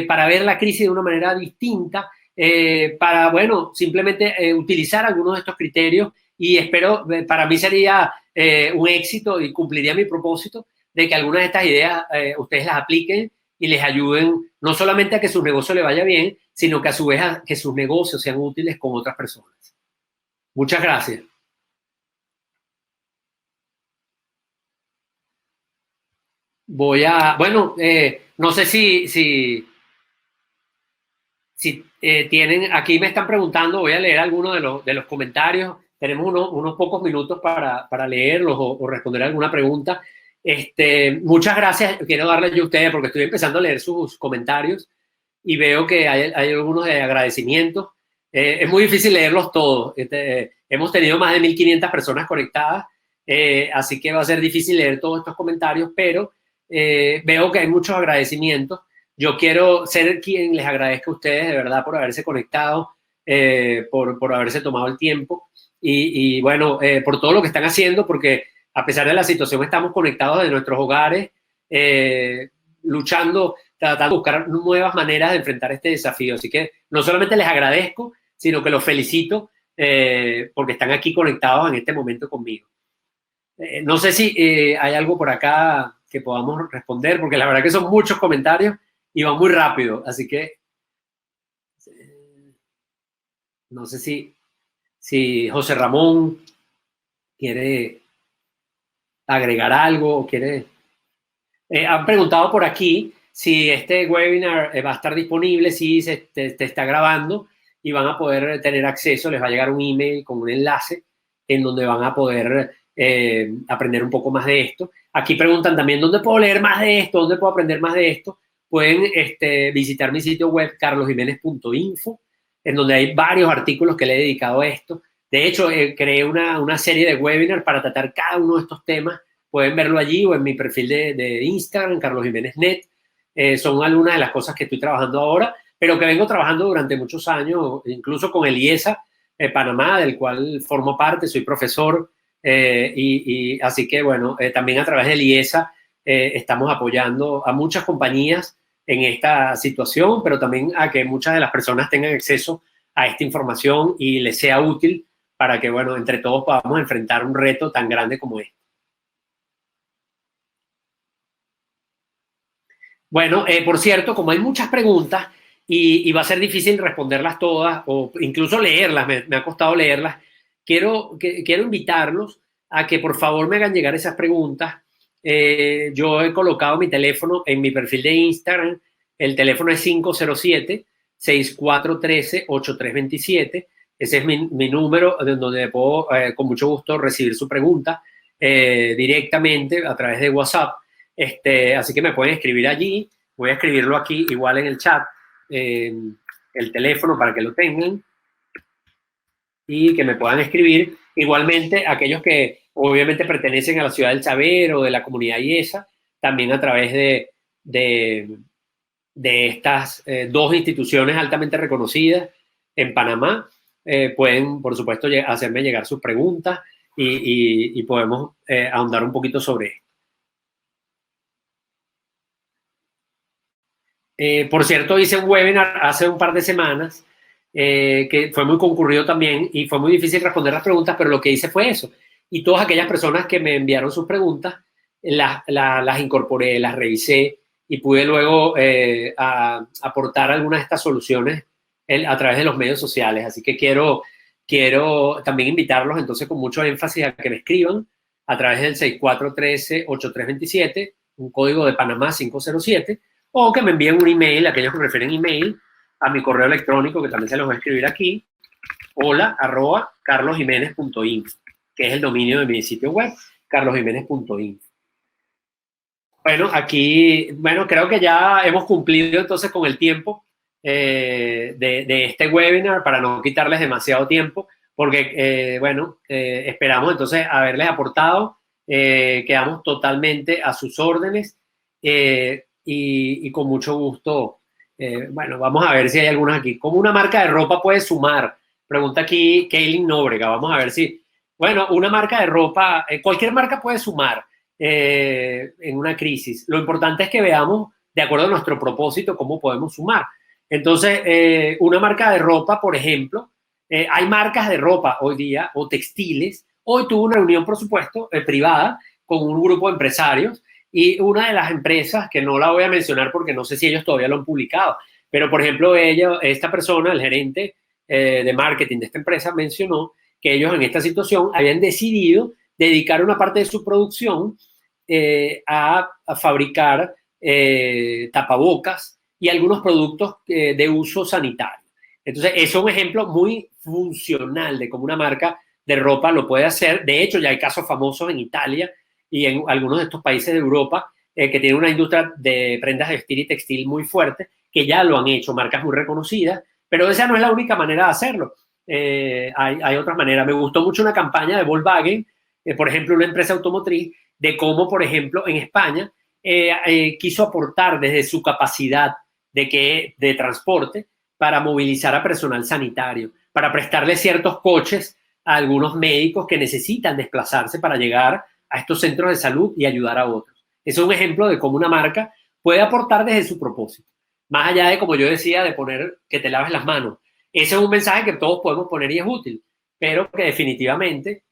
S3: para ver la crisis de una manera distinta, para, bueno, simplemente utilizar algunos de estos criterios, y espero, para mí sería un éxito y cumpliría mi propósito de que algunas de estas ideas ustedes las apliquen y les ayuden no solamente a que su negocio le vaya bien, sino que a su vez a que sus negocios sean útiles con otras personas. Muchas gracias. Bueno, no sé si tienen, aquí me están preguntando, voy a leer algunos de los comentarios. Tenemos unos pocos minutos para leerlos o responder alguna pregunta. Muchas gracias, quiero darles yo a ustedes porque estoy empezando a leer sus comentarios y veo que hay algunos de agradecimientos. Es muy difícil leerlos todos. Hemos tenido más de 1,500 personas conectadas, así que va a ser difícil leer todos estos comentarios, pero veo que hay muchos agradecimientos. Yo quiero ser quien les agradezca a ustedes de verdad por haberse conectado, por haberse tomado el tiempo y bueno, por todo lo que están haciendo, porque a pesar de la situación estamos conectados de nuestros hogares, luchando, tratando de buscar nuevas maneras de enfrentar este desafío. Así que no solamente les agradezco, sino que los felicito porque están aquí conectados en este momento conmigo. No sé si hay algo por acá que podamos responder, porque la verdad que son muchos comentarios y va muy rápido, así que no sé si José Ramón quiere agregar algo o quiere... han preguntado por aquí si este webinar va a estar disponible, si se está grabando y van a poder tener acceso, les va a llegar un email con un enlace en donde van a poder aprender un poco más de esto. Aquí preguntan también, ¿dónde puedo leer más de esto? ¿Dónde puedo aprender más de esto? Pueden visitar mi sitio web carlosjimenez.info, en donde hay varios artículos que le he dedicado a esto. De hecho, creé una serie de webinars para tratar cada uno de estos temas. Pueden verlo allí o en mi perfil de Instagram, carlosjimenez.net. Son algunas de las cosas que estoy trabajando ahora, pero que vengo trabajando durante muchos años, incluso con el IESA Panamá, del cual formo parte, soy profesor. Y así que, bueno, también a través del IESA estamos apoyando a muchas compañías en esta situación, pero también a que muchas de las personas tengan acceso a esta información y les sea útil para que, bueno, entre todos podamos enfrentar un reto tan grande como este. Bueno, por cierto, como hay muchas preguntas y va a ser difícil responderlas todas o incluso leerlas, me ha costado leerlas, quiero invitarlos a que por favor me hagan llegar esas preguntas. Yo he colocado mi teléfono en mi perfil de Instagram. El teléfono es 507-6413-8327. Ese es mi número donde puedo con mucho gusto recibir su pregunta directamente a través de WhatsApp. Así que me pueden escribir allí. Voy a escribirlo aquí igual en el chat, el teléfono para que lo tengan y que me puedan escribir. Igualmente, aquellos que obviamente pertenecen a la ciudad del Saber o de la comunidad IESA, también a través de estas dos instituciones altamente reconocidas en Panamá, pueden, por supuesto, hacerme llegar sus preguntas y podemos ahondar un poquito sobre esto. Por cierto, hice un webinar hace un par de semanas que fue muy concurrido también y fue muy difícil responder las preguntas, pero lo que hice fue eso. Y todas aquellas personas que me enviaron sus preguntas, las incorporé, las revisé y pude luego aportar algunas de estas soluciones a través de los medios sociales. Así que quiero también invitarlos entonces con mucho énfasis a que me escriban a través del 6413-8327, un código de Panamá 507, o que me envíen un email, aquellos que prefieren email, a mi correo electrónico, que también se los voy a escribir aquí, hola@carlosjimenez.info, que es el dominio de mi sitio web, carlosjimenez.info. Bueno, aquí, creo que ya hemos cumplido entonces con el tiempo de este webinar para no quitarles demasiado tiempo, porque, esperamos entonces haberles aportado, quedamos totalmente a sus órdenes y con mucho gusto, vamos a ver si hay algunos aquí. ¿Cómo una marca de ropa puede sumar? Pregunta aquí Kaylin Nóbrega, vamos a ver si, una marca de ropa, cualquier marca puede sumar en una crisis. Lo importante es que veamos, de acuerdo a nuestro propósito, cómo podemos sumar. Entonces, una marca de ropa, por ejemplo, hay marcas de ropa hoy día, o textiles. Hoy tuve una reunión, por supuesto, privada con un grupo de empresarios y una de las empresas, que no la voy a mencionar porque no sé si ellos todavía lo han publicado, pero por ejemplo, esta persona, el gerente de marketing de esta empresa, mencionó que ellos en esta situación habían decidido dedicar una parte de su producción a fabricar tapabocas y algunos productos de uso sanitario. Entonces, eso es un ejemplo muy funcional de cómo una marca de ropa lo puede hacer. De hecho, ya hay casos famosos en Italia y en algunos de estos países de Europa que tienen una industria de prendas de vestir y textil muy fuerte, que ya lo han hecho, marcas muy reconocidas, pero esa no es la única manera de hacerlo. Hay otras maneras. Me gustó mucho una campaña de Volkswagen, por ejemplo, una empresa automotriz, de cómo, por ejemplo, en España quiso aportar desde su capacidad de transporte para movilizar a personal sanitario, para prestarle ciertos coches a algunos médicos que necesitan desplazarse para llegar a estos centros de salud y ayudar a otros. Eso es un ejemplo de cómo una marca puede aportar desde su propósito. Más allá de, como yo decía, de poner que te laves las manos. Ese es un mensaje que todos podemos poner y es útil, pero que definitivamente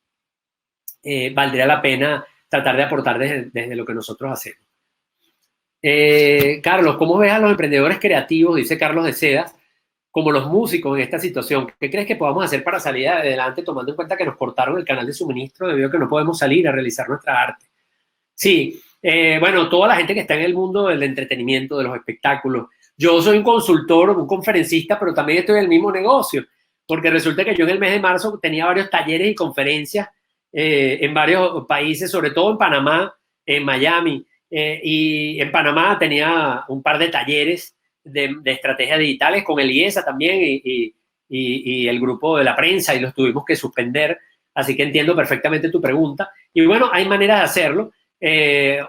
S3: valdría la pena tratar de aportar desde lo que nosotros hacemos. Carlos, ¿cómo ves a los emprendedores creativos, dice Carlos de Sedas, como los músicos en esta situación? ¿Qué crees que podamos hacer para salir adelante, tomando en cuenta que nos cortaron el canal de suministro debido a que no podemos salir a realizar nuestra arte? Sí, toda la gente que está en el mundo del entretenimiento, de los espectáculos. Yo soy un consultor, un conferencista, pero también estoy en el mismo negocio, porque resulta que yo en el mes de marzo tenía varios talleres y conferencias en varios países, sobre todo en Panamá, en Miami, y en Panamá tenía un par de talleres de estrategias digitales con el IESA también y el grupo de la prensa, y los tuvimos que suspender, así que entiendo perfectamente tu pregunta. Y bueno, hay maneras de hacerlo.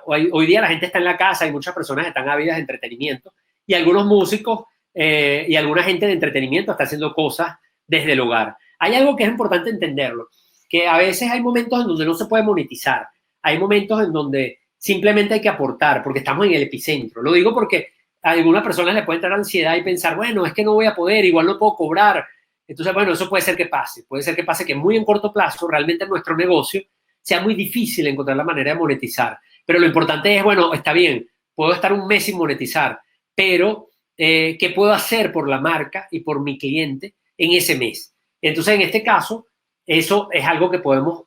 S3: Hoy día la gente está en la casa y muchas personas están ávidas de entretenimiento, y algunos músicos y alguna gente de entretenimiento está haciendo cosas desde el hogar. Hay algo que es importante entenderlo, que a veces hay momentos en donde no se puede monetizar, hay momentos en donde simplemente hay que aportar, porque estamos en el epicentro. Lo digo porque a algunas personas le puede entrar ansiedad y pensar, bueno, es que no voy a poder, igual no puedo cobrar. Entonces, bueno, eso puede ser que pase. Puede ser que pase que muy en corto plazo realmente en nuestro negocio sea muy difícil encontrar la manera de monetizar. Pero lo importante es, bueno, está bien, puedo estar un mes sin monetizar, pero ¿qué puedo hacer por la marca y por mi cliente en ese mes? Entonces, en este caso, eso es algo que podemos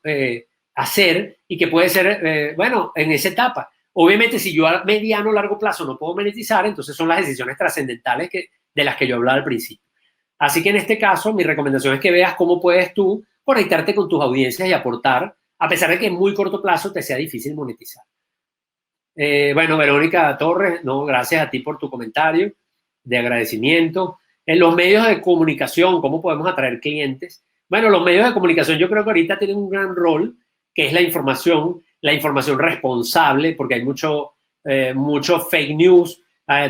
S3: hacer y que puede ser, bueno, en esa etapa. Obviamente, si yo a mediano o largo plazo no puedo monetizar, entonces son las decisiones trascendentales de las que yo hablaba al principio. Así que en este caso, mi recomendación es que veas cómo puedes tú conectarte con tus audiencias y aportar, a pesar de que en muy corto plazo te sea difícil monetizar. Bueno, Verónica Torres, no, gracias a ti por tu comentario de agradecimiento. En los medios de comunicación, ¿cómo podemos atraer clientes? Bueno, los medios de comunicación yo creo que ahorita tienen un gran rol, que es la información responsable, porque hay mucho fake news.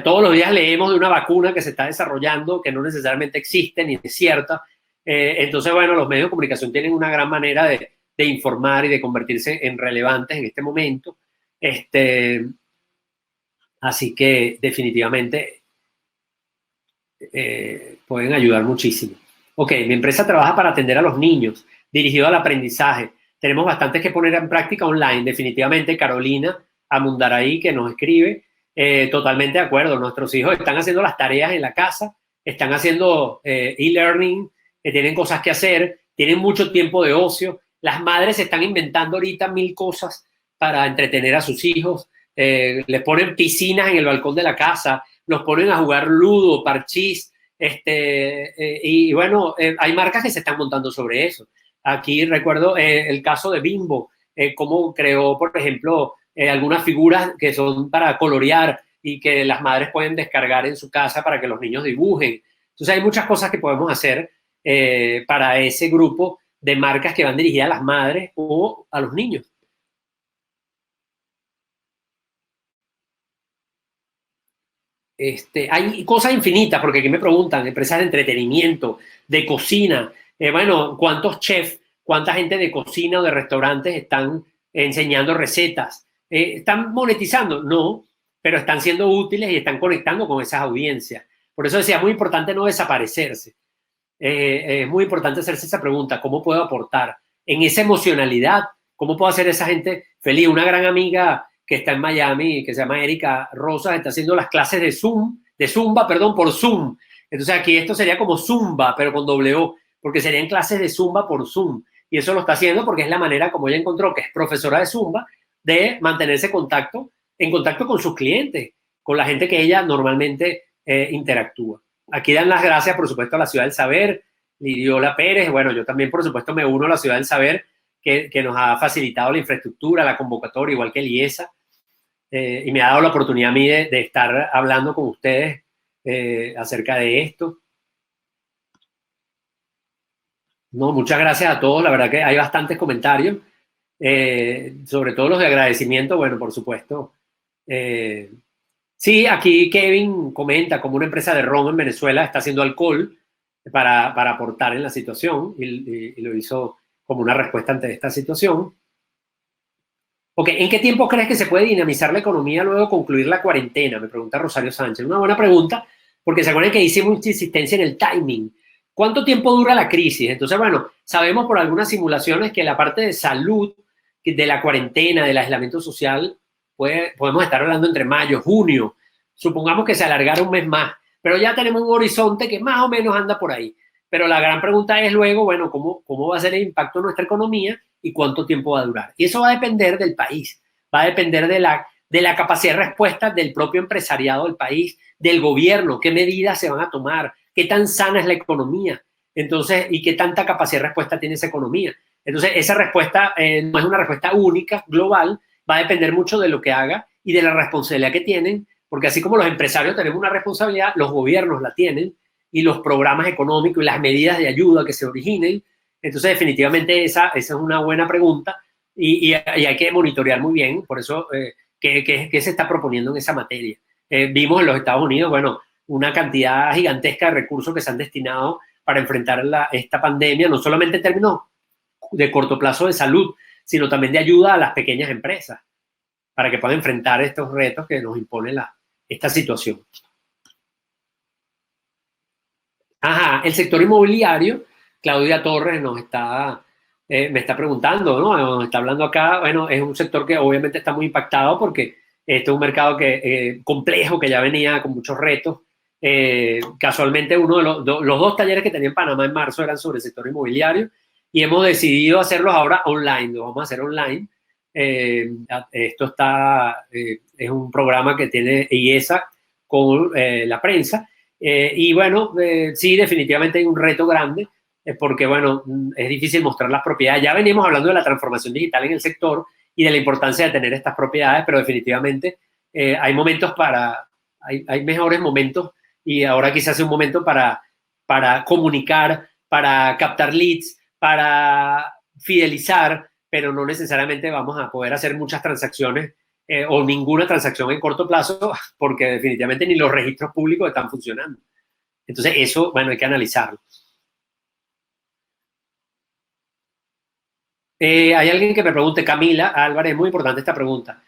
S3: Todos los días leemos de una vacuna que se está desarrollando, que no necesariamente existe ni es cierta. Entonces, bueno, los medios de comunicación tienen una gran manera de informar y de convertirse en relevantes en este momento. Así que definitivamente pueden ayudar muchísimo. Ok, mi empresa trabaja para atender a los niños, dirigido al aprendizaje. Tenemos bastantes que poner en práctica online. Definitivamente, Carolina Amundaraí, que nos escribe, totalmente de acuerdo. Nuestros hijos están haciendo las tareas en la casa, están haciendo e-learning, tienen cosas que hacer, tienen mucho tiempo de ocio. Las madres están inventando ahorita 1000 cosas para entretener a sus hijos. Les ponen piscinas en el balcón de la casa, los ponen a jugar ludo, parchís, y bueno, hay marcas que se están montando sobre eso. Aquí recuerdo el caso de Bimbo, cómo creó, por ejemplo, algunas figuras que son para colorear y que las madres pueden descargar en su casa para que los niños dibujen. Entonces hay muchas cosas que podemos hacer para ese grupo de marcas que van dirigidas a las madres o a los niños. Hay cosas infinitas, porque aquí me preguntan, empresas de entretenimiento, de cocina. Bueno, ¿cuántos chefs, cuánta gente de cocina o de restaurantes están enseñando recetas? ¿Están monetizando? No, pero están siendo útiles y están conectando con esas audiencias. Por eso decía, es muy importante no desaparecerse. Es muy importante hacerse esa pregunta, ¿cómo puedo aportar? En esa emocionalidad, ¿cómo puedo hacer a esa gente feliz? Una gran amiga que está en Miami, que se llama Erika Rosas, está haciendo las clases de Zumba, por Zoom. Entonces aquí esto sería como Zumba, pero con doble O, porque serían clases de Zumba por Zoom. Y eso lo está haciendo porque es la manera, como ella encontró, que es profesora de Zumba, de mantenerse en contacto con sus clientes, con la gente que ella normalmente interactúa. Aquí dan las gracias, por supuesto, a la Ciudad del Saber, Lidiola Pérez. Bueno, yo también, por supuesto, me uno a la Ciudad del Saber, que nos ha facilitado la infraestructura, la convocatoria, igual que el IESA. Y me ha dado la oportunidad a mí de estar hablando con ustedes acerca de esto. No, muchas gracias a todos. La verdad que hay bastantes comentarios, sobre todo los de agradecimiento. Bueno, por supuesto. Sí, aquí Kevin comenta cómo una empresa de ron en Venezuela está haciendo alcohol para aportar en la situación y lo hizo como una respuesta ante esta situación. Ok, ¿en qué tiempo crees que se puede dinamizar la economía luego de concluir la cuarentena? Me pregunta Rosario Sánchez. Una buena pregunta, porque se acuerdan que hice mucha insistencia en el timing. ¿Cuánto tiempo dura la crisis? Entonces, bueno, sabemos por algunas simulaciones que la parte de salud, de la cuarentena, del aislamiento social, podemos estar hablando entre mayo, junio. Supongamos que se alargara un mes más, pero ya tenemos un horizonte que más o menos anda por ahí. Pero la gran pregunta es luego, bueno, ¿cómo va a ser el impacto en nuestra economía y cuánto tiempo va a durar? Y eso va a depender del país, va a depender de la capacidad de respuesta del propio empresariado del país, del gobierno, qué medidas se van a tomar, qué tan sana es la economía, entonces, y qué tanta capacidad de respuesta tiene esa economía. Entonces, esa respuesta no es una respuesta única, global, va a depender mucho de lo que haga y de la responsabilidad que tienen, porque así como los empresarios tenemos una responsabilidad, los gobiernos la tienen, y los programas económicos y las medidas de ayuda que se originen. Entonces, definitivamente esa es una buena pregunta y hay que monitorear muy bien, por eso, qué se está proponiendo en esa materia. Vimos en los Estados Unidos, bueno, una cantidad gigantesca de recursos que se han destinado para enfrentar esta pandemia, no solamente en términos de corto plazo de salud, sino también de ayuda a las pequeñas empresas. para que puedan enfrentar estos retos que nos impone esta situación. Ajá, el sector inmobiliario, Claudia Torres me está preguntando, ¿no? Nos está hablando acá. Bueno, es un sector que obviamente está muy impactado porque este es un mercado complejo, que ya venía con muchos retos. Casualmente uno de los dos talleres que tenía en Panamá en marzo eran sobre el sector inmobiliario y hemos decidido hacerlos ahora online, lo vamos a hacer online. Esto es un programa que tiene IESA con la prensa y bueno, sí, definitivamente hay un reto grande porque bueno, es difícil mostrar las propiedades. Ya venimos hablando de la transformación digital en el sector y de la importancia de tener estas propiedades, pero definitivamente hay momentos hay mejores momentos y ahora quizás es un momento para comunicar, para captar leads, para fidelizar, pero no necesariamente vamos a poder hacer muchas transacciones o ninguna transacción en corto plazo porque definitivamente ni los registros públicos están funcionando. Entonces eso, bueno, hay que analizarlo. Hay alguien que me pregunte, Camila Álvarez, es muy importante esta pregunta.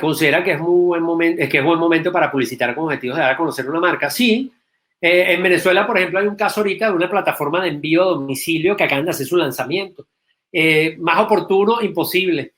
S3: ¿Considera que es buen momento para publicitar con objetivos de dar a conocer una marca? Sí. En Venezuela, por ejemplo, hay un caso ahorita de una plataforma de envío a domicilio que acaban de hacer su lanzamiento. Más oportuno, imposible.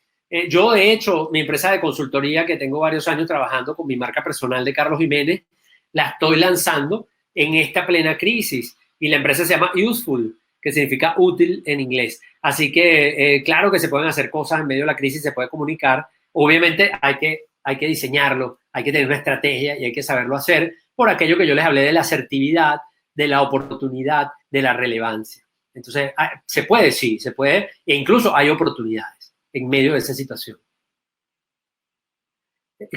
S3: Yo, de hecho, mi empresa de consultoría, que tengo varios años trabajando con mi marca personal de Carlos Jiménez, la estoy lanzando en esta plena crisis. Y la empresa se llama Useful, que significa útil en inglés. Así que, claro que se pueden hacer cosas en medio de la crisis, se puede comunicar. Obviamente hay que diseñarlo, hay que tener una estrategia y hay que saberlo hacer por aquello que yo les hablé de la asertividad, de la oportunidad, de la relevancia. Entonces, se puede, sí, se puede, e incluso hay oportunidades en medio de esa situación.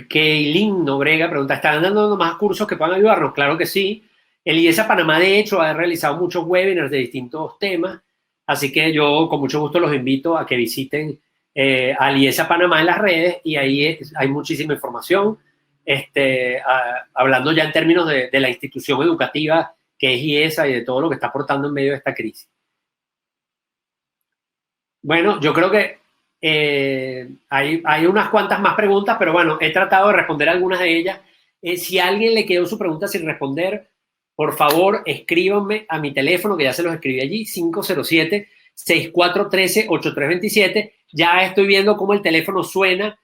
S3: Keilin Nobrega pregunta, ¿están dando más cursos que puedan ayudarnos? Claro que sí. El IESA Panamá, de hecho, ha realizado muchos webinars de distintos temas, así que yo con mucho gusto los invito a que visiten al IESA Panamá en las redes y ahí hay muchísima información, hablando ya en términos de la institución educativa que es IESA y de todo lo que está aportando en medio de esta crisis. Bueno, yo creo que hay unas cuantas más preguntas, pero bueno, he tratado de responder algunas de ellas. Si a alguien le quedó su pregunta sin responder, por favor, escríbanme a mi teléfono, que ya se los escribí allí, 507-6413-8327. Ya estoy viendo cómo el teléfono suena,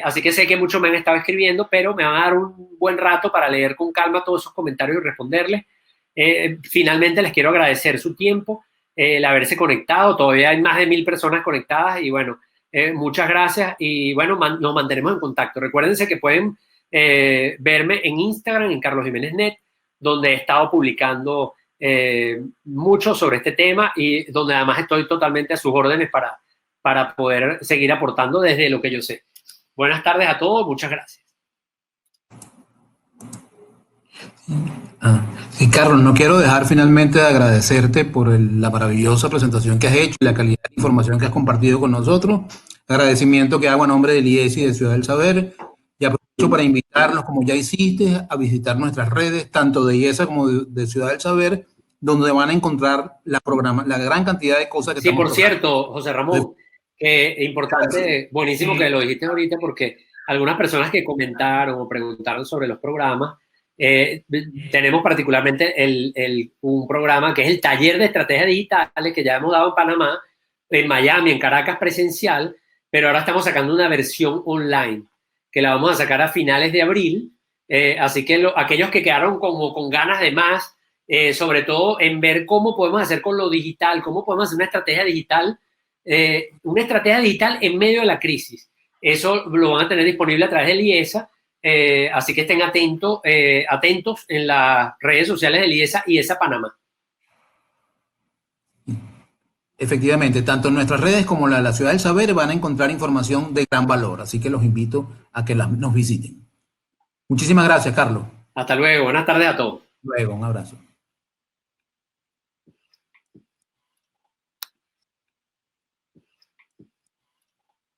S3: así que sé que muchos me han estado escribiendo, pero me van a dar un buen rato para leer con calma todos esos comentarios y responderles. Finalmente, les quiero agradecer su tiempo, el haberse conectado. Todavía hay más de 1000 personas conectadas y bueno, muchas gracias y bueno, nos mantenemos en contacto. Recuérdense que pueden verme en Instagram, en Carlos Jiménez Net, donde he estado publicando mucho sobre este tema y donde además estoy totalmente a sus órdenes para poder seguir aportando desde lo que yo sé. Buenas tardes a todos, muchas gracias.
S2: Sí, Carlos, no quiero dejar finalmente de agradecerte por la maravillosa presentación que has hecho y la calidad de información que has compartido con nosotros. Agradecimiento que hago a nombre del IESI de Ciudad del Saber y aprovecho para invitarlos, como ya hiciste, a visitar nuestras redes, tanto de IESA como de Ciudad del Saber, donde van a encontrar la gran cantidad de cosas que
S3: sí, por cierto, José Ramón, importante, buenísimo que lo dijiste ahorita, porque algunas personas que comentaron o preguntaron sobre los programas, tenemos particularmente un programa que es el taller de estrategias digitales que ya hemos dado en Panamá, en Miami, en Caracas presencial, pero ahora estamos sacando una versión online que la vamos a sacar a finales de abril, así que aquellos que quedaron como con ganas de más, sobre todo en ver cómo podemos hacer con lo digital, cómo podemos hacer una estrategia digital en medio de la crisis. Eso lo van a tener disponible a través del IESA, así que estén atentos en las redes sociales del IESA y IESA Panamá.
S2: Efectivamente, tanto en nuestras redes como en la Ciudad del Saber van a encontrar información de gran valor, así que los invito a que nos visiten. Muchísimas gracias, Carlos.
S3: Hasta luego, buenas tardes a todos.
S2: Luego, un abrazo.